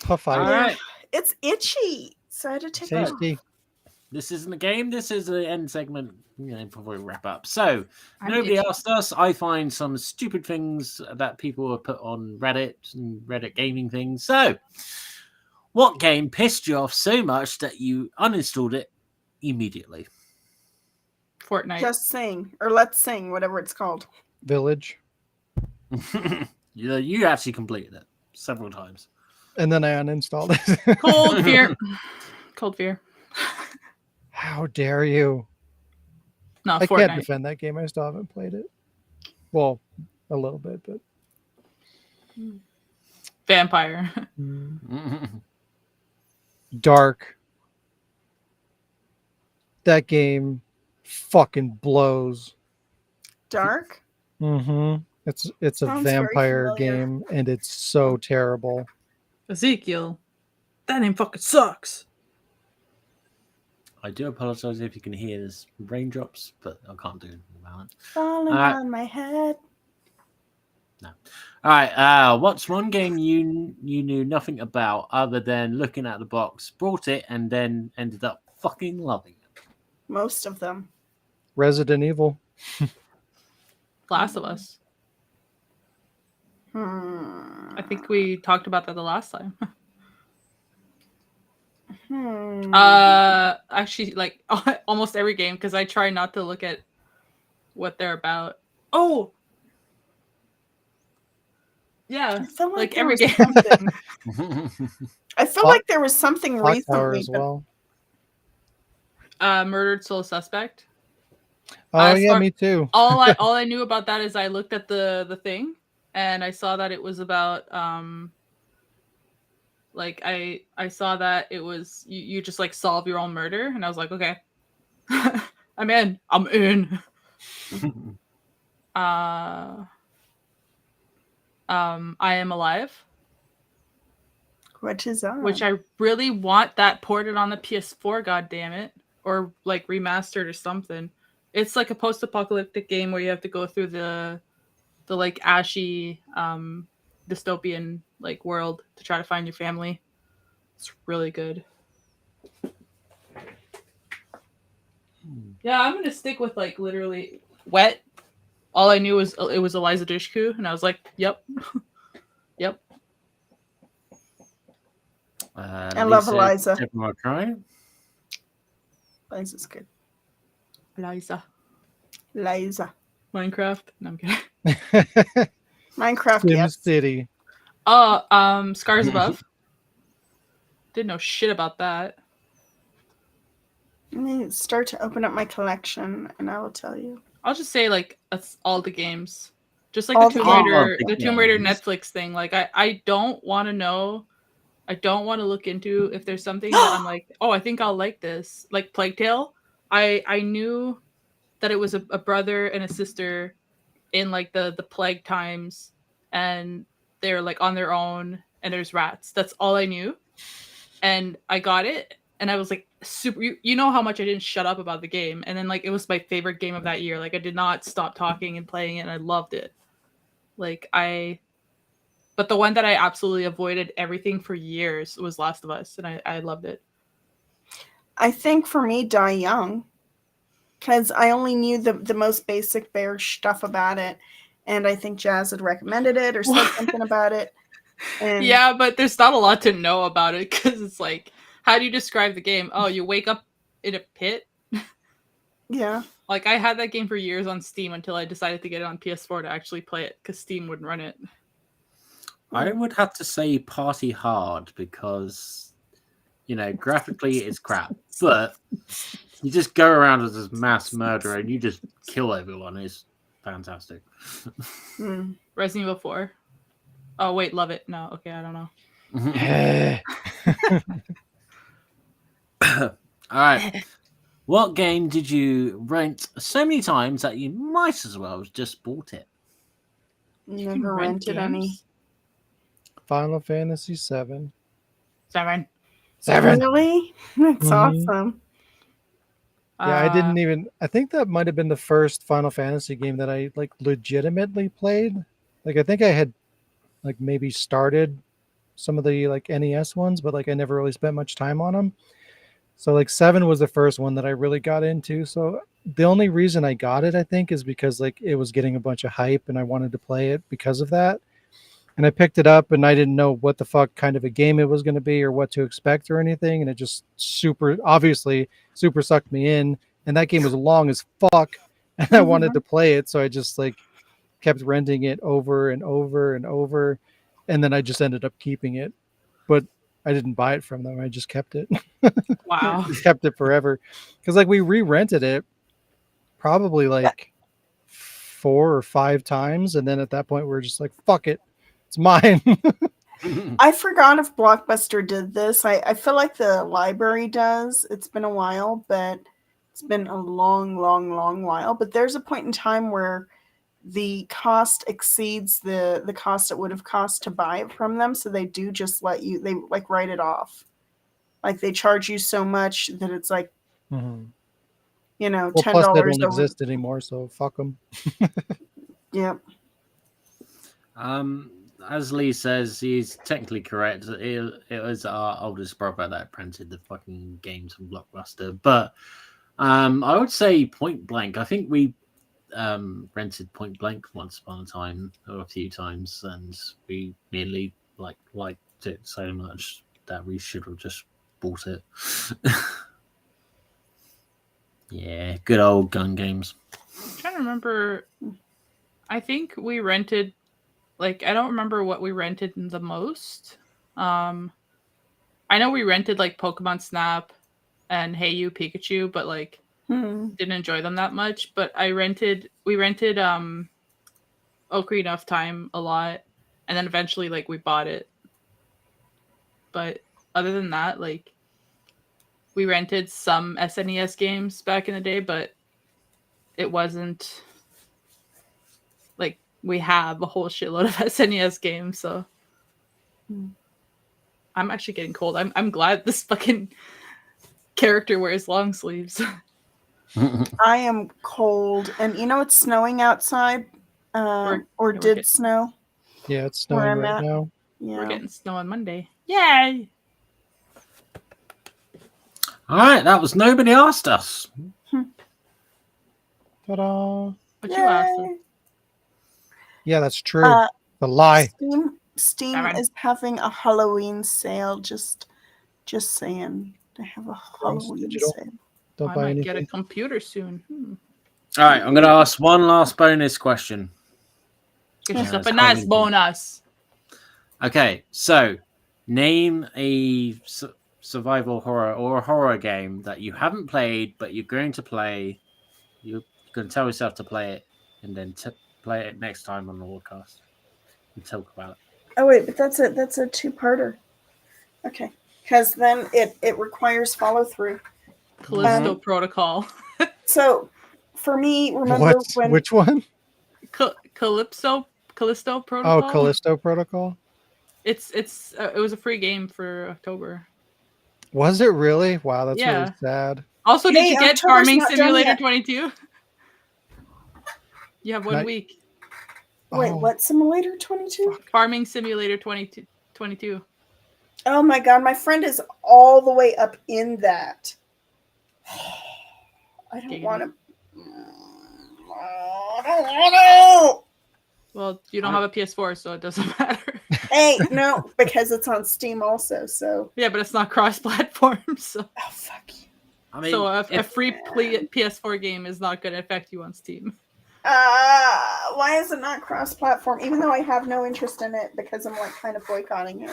Puff All Ice. right. It's itchy, so I had to take it off. Tasty. This isn't a game. This is the end segment. Before we wrap up. So I'm nobody itchy. asked us. I find some stupid things that people have put on Reddit and Reddit gaming things. So, what game pissed you off so much that you uninstalled it immediately? Fortnite. Just sing or let's sing, whatever it's called. Village. You actually completed it several times. And then I uninstalled it. Cold Fear. Cold Fear. How dare you? No, I Fortnite. can't defend that game. I still haven't played it. Well, a little bit, but Vampire. Dark. That game fucking blows. Dark. Mm-hmm. It's a Sounds very vampire familiar. game, and it's so terrible. Ezekiel. That name fucking sucks. I do apologize if you can hear this raindrops, but I can't do anything about it. Falling on my head. All right. What's one game you knew nothing about other than looking at the box, brought it, and then ended up fucking loving it? Most of them. Resident Evil. Last of Us. I think we talked about that the last time. Actually, like almost every game, because I try not to look at what they're about. Oh, yeah, I feel like there every was game. something. I feel like there was something Clock Tower recently. as but well. Murdered Soul Suspect. Oh yeah, me too. all I knew about that is I looked at the thing and I saw that it was about like I saw that it was you just like solve your own murder, and I was like, okay. I'm in. I Am Alive. What is that? Which I really want that ported on the PS4, god damn it. Or like remastered or something. It's like a post-apocalyptic game where you have to go through the like ashy dystopian like world to try to find your family. It's really good. Yeah, I'm gonna stick with like literally Wet. All I knew was it was Eliza Dushku, and I was like, yep. Yep. I love Eliza. Eliza's good. Eliza. Eliza. Minecraft. No, I'm kidding. Minecraft, Sim yes. City. Oh, Scars Above. Didn't know shit about that. Let me start to open up my collection, and I will tell you. I'll just say like that's all the games. Just like All the the Tomb games. Raider games. Netflix thing. Like I don't want to know. I don't want to look into if there's something that I'm like, oh, I think I'll like this. Like Plague Tale. I knew that it was a brother and a sister in like the plague times, and they're like on their own, and there's rats. That's all I knew, and I got it, and I was like super. You know how much I didn't shut up about the game, and then like it was my favorite game of that year. Like I did not stop talking and playing it, and I loved it. Like but the one that I absolutely avoided everything for years was Last of Us, and I loved it. I think for me, Die Young, because I only knew the most basic bare stuff about it, and I think Jazz had recommended it or said something about it. And Yeah, but there's not a lot to know about it because it's like, how do you describe the game? Oh, you wake up in a pit. yeah, Like I had that game for years on Steam until I decided to get it on PS4 to actually play it because Steam wouldn't run it. I would have to say Party Hard because, graphically it's crap, but you just go around as this mass murderer and you just kill everyone. It's fantastic. Resident Evil 4. Oh wait, love it. No, okay, I don't know. All right. What game did you rent so many times that you might as well have just bought it? never rented any. Final Fantasy 7. 7. Really? That's Mhm. awesome. Yeah, I didn't even. I think that might have been the first Final Fantasy game that I like legitimately played. Like I think I had like maybe started some of the like NES ones, but like I never really spent much time on them. So like 7 was the first one that I really got into. So the only reason I got it, I think, is because like it was getting a bunch of hype and I wanted to play it because of that. And I picked it up and I didn't know what the fuck kind of a game it was going to be or what to expect or anything. And it just obviously super sucked me in. And that game was long as fuck. And I wanted to play it. So I just like kept renting it over and over and over. And then I just ended up keeping it. But I didn't buy it from them. I just kept it. Wow. Kept it forever. Because like we re-rented it probably like 4 or 5 times. And then at that point we were just like, fuck it. It's mine. I forgot if Blockbuster did this. I feel like the library does. It's been a while, but it's been a long, long, long while. But there's a point in time where the cost exceeds the cost it would have cost to buy it from them. So they do just let you, they like write it off. Like they charge you so much that it's like, Mhm. $10 Well, plus they don't over. exist anymore, so fuck them. Yep. As Lee says, he's technically correct. It was our oldest brother that printed the fucking games from Blockbuster. But I would say Point Blank. I think we rented Point Blank once upon a time, or a few times, and we nearly liked it so much that we should have just bought it. Yeah, good old gun games. I'm trying to remember. I think we rented, like, I don't remember what we rented the most. I know we rented like Pokemon Snap and Hey You Pikachu, but like didn't enjoy them that much. But we rented Ocarina of Time a lot, and then eventually like we bought it. But other than that, like we rented some SNES games back in the day, but it wasn't like we have a whole shitload of SNES games, so I'm actually getting cold. I'm glad this fucking character wears long sleeves. I am cold, and it's snowing outside, or did snow. Yeah, it's Where snowing I'm right at. now. Yeah. We're getting snow on Monday. Yay! All right, that was Nobody Asked Us. Ta-da! But you asked them. Yay. Yeah, that's true. The lie. Steam is having a Halloween sale. Just saying, they have a Halloween digital. sale. Don't I buy might anything. get a computer soon. All right, I'm going to ask one last bonus question. Gives Yeah, yourself that's a nice quite bonus. Okay, so name a survival horror or a horror game that you haven't played, but you're going to play. You're going to tell yourself to play it, and then play it next time on the podcast and talk about it. Oh wait, but that's a two-parter. Okay, because then it requires follow through. Callisto Protocol. So, for me, remember when Which one? Callisto Protocol. Oh, Callisto Protocol. It was a free game for October. Was it really? Wow, that's Yeah. really sad. Also, did you get October's Farming not done Simulator yet. 22? You have 1 week. Wait, Oh. what Simulator 22? Farming Simulator 22. Oh my god, my friend is all the way up in that. I don't want to. I don't want Well, you don't have a PS4, so it doesn't matter. to. Hey, no, because it's on Steam also. So. Yeah, but it's not cross-platform, so. Oh fuck you. I mean, So a free PS4 game is not going to affect you on Steam. Why is it not cross-platform? Even though I have no interest in it because I'm like kind of boycotting it.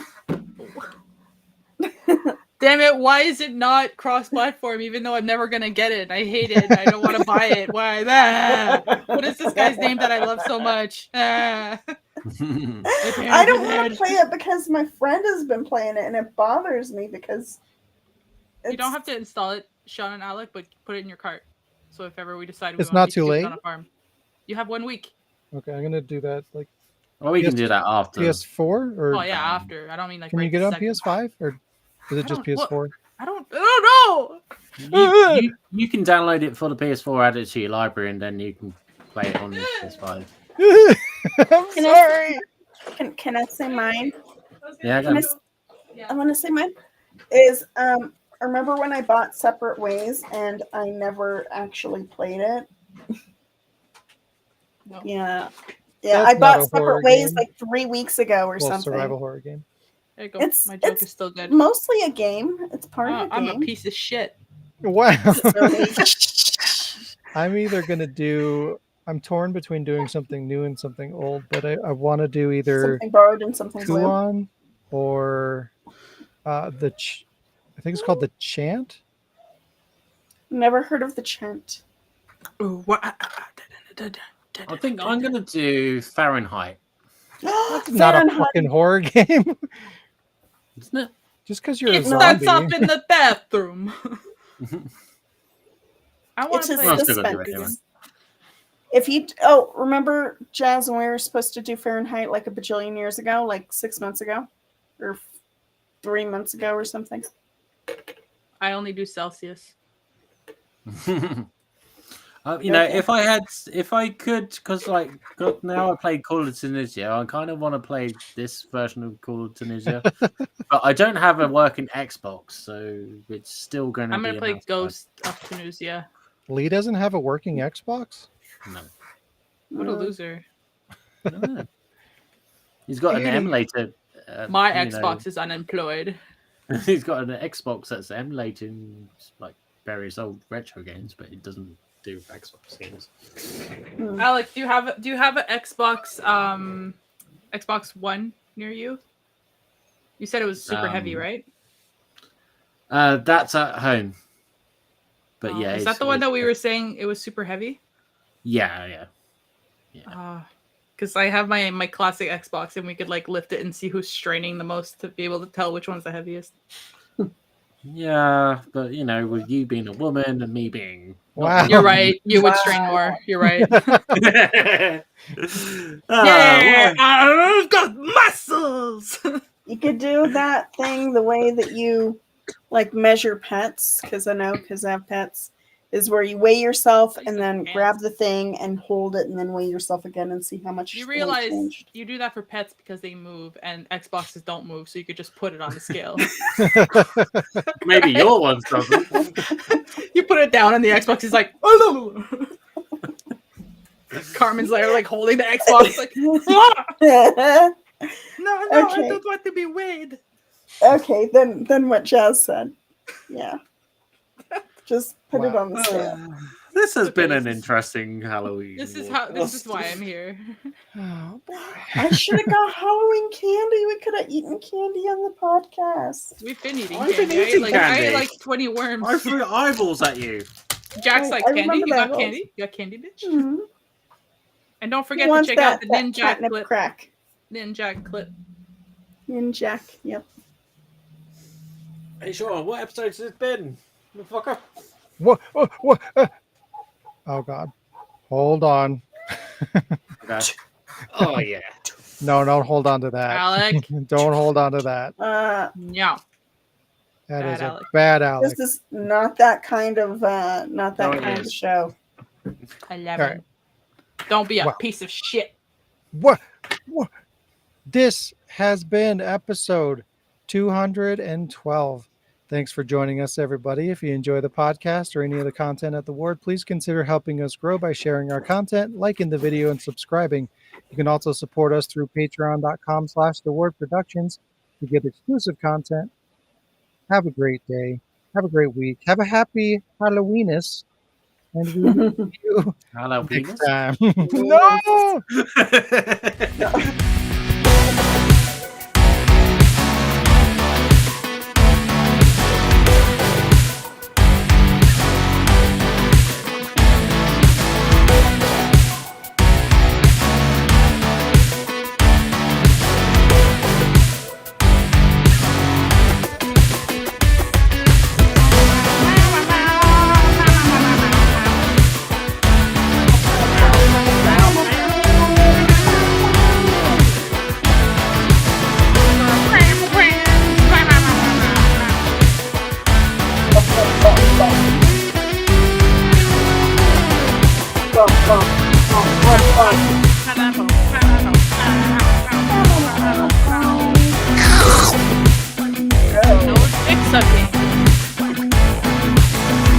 Damn it! Why is it not cross-platform? Even though I'm never gonna get it, I hate it. I don't want to buy it. Why? What is this guy's name that I love so much? I don't want to play it because my friend has been playing it, and it bothers me because you don't have to install it, Sean and Alec, but put it in your cart. So if ever we decide we It's want not to be too stupid late? on a farm, you have 1 week. Okay, I'm gonna do that. Like well, we can do that after. PS4 or Oh yeah, after. I don't mean like. can right you get it on this second. PS5 or is it just PS4? I don't know. You can download it for the PS4, add it to your library, and then you can play it on the PS5. I'm sorry. Can I say mine? Yeah, I want to say mine is I remember when I bought Separate Ways and I never actually played it. No. Yeah, That's I not bought a Separate horror Ways game. like 3 weeks ago or Well, something. survival horror game. There you go. It's- My joke it's is still good. Mostly a game. It's part of a I'm game. a piece of shit. Wow. Silly. I'm either gonna do. I'm torn between doing something new and something old, but I want to do either Something borrowed and something blue. Kuon or I think it's called the Chant. Never heard of the Chant. Ooh, what? I think I'm going to do Fahrenheit. Not a Fahrenheit. fucking horror game. Isn't it? Just because you're It a zombie. starts up in the bathroom. I want It's to just play Well, still gonna do it suspense. anyway. If you remember Jazz when we were supposed to do Fahrenheit like a bajillion years ago, like 6 months ago, or 3 months ago or something. I only do Celsius. You know, if I could, because like now I play Call of Tunisia, I kind of want to play this version of Call of Tunisia, but I don't have a working Xbox, so it's still going to. I'm be gonna play Ghost of Tunisia. Lee doesn't have a working Xbox. No. What a loser! No. He's got an emulator. My you Xbox is unemployed. know, he's got an Xbox that's emulating like various old retro games, but it doesn't do Xbox games. Alec, do you have an Xbox Xbox One near you? You said it was super heavy, right? That's at home. But yeah, is that the one that we were saying it was super heavy? Yeah. Because I have my classic Xbox and we could like lift it and see who's straining the most to be able to tell which one's the heaviest. Yeah, but you know, with you being a woman and me being Wow. You're right. You would strain more. You're right. yeah, I've got muscles. You could do that thing the way that you like measure pets, because I have pets, is where you weigh yourself and then grab the thing and hold it and then weigh yourself again and see how much You weight realize changed. you do that for pets because they move and Xboxes don't move, so you could just put it on the scale. maybe your ones doesn't. You put it down and the Xbox is like, oh no. Carmen's there like holding the Xbox like, ah! No, Okay. I don't want to be weighed. Okay, then what Jazz said. Yeah. Just put it on the scale. This has been Okay, an this is- interesting Halloween. This is Wardcast. why I'm here. Oh boy. I should have got Halloween candy. We could have eaten candy on the podcast. We've been eating I've been candy. eating I ate candy. like 20 worms. I threw eyeballs at you. Jack's I like candy. remember You got that. candy? You got candy, bitch? Mhm. And don't Who forget to wants check out the that Ninja catnip clip. crack. Ninja clip. Ninja. Yep. Hey, Sean, what episodes has it been? Motherfucker. What? Oh god. Hold on. Okay. Oh, yeah. No, don't hold on to that. Alec. Don't hold on to that. No. That Bad is Alec. a bad Alec. This is not that kind of No, it kind of is. show. I love Alright. it. Don't be a Wow. piece of shit. What? This has been episode 212. Thanks for joining us, everybody. If you enjoy the podcast or any of the content at the Ward, please consider helping us grow by sharing our content, liking the video, and subscribing. You can also support us through patreon.com/thewardproductions to get exclusive content. Have a great day. Have a great week. Have a happy Halloweenus. And we will see you Hello, next penis. time. No! Run.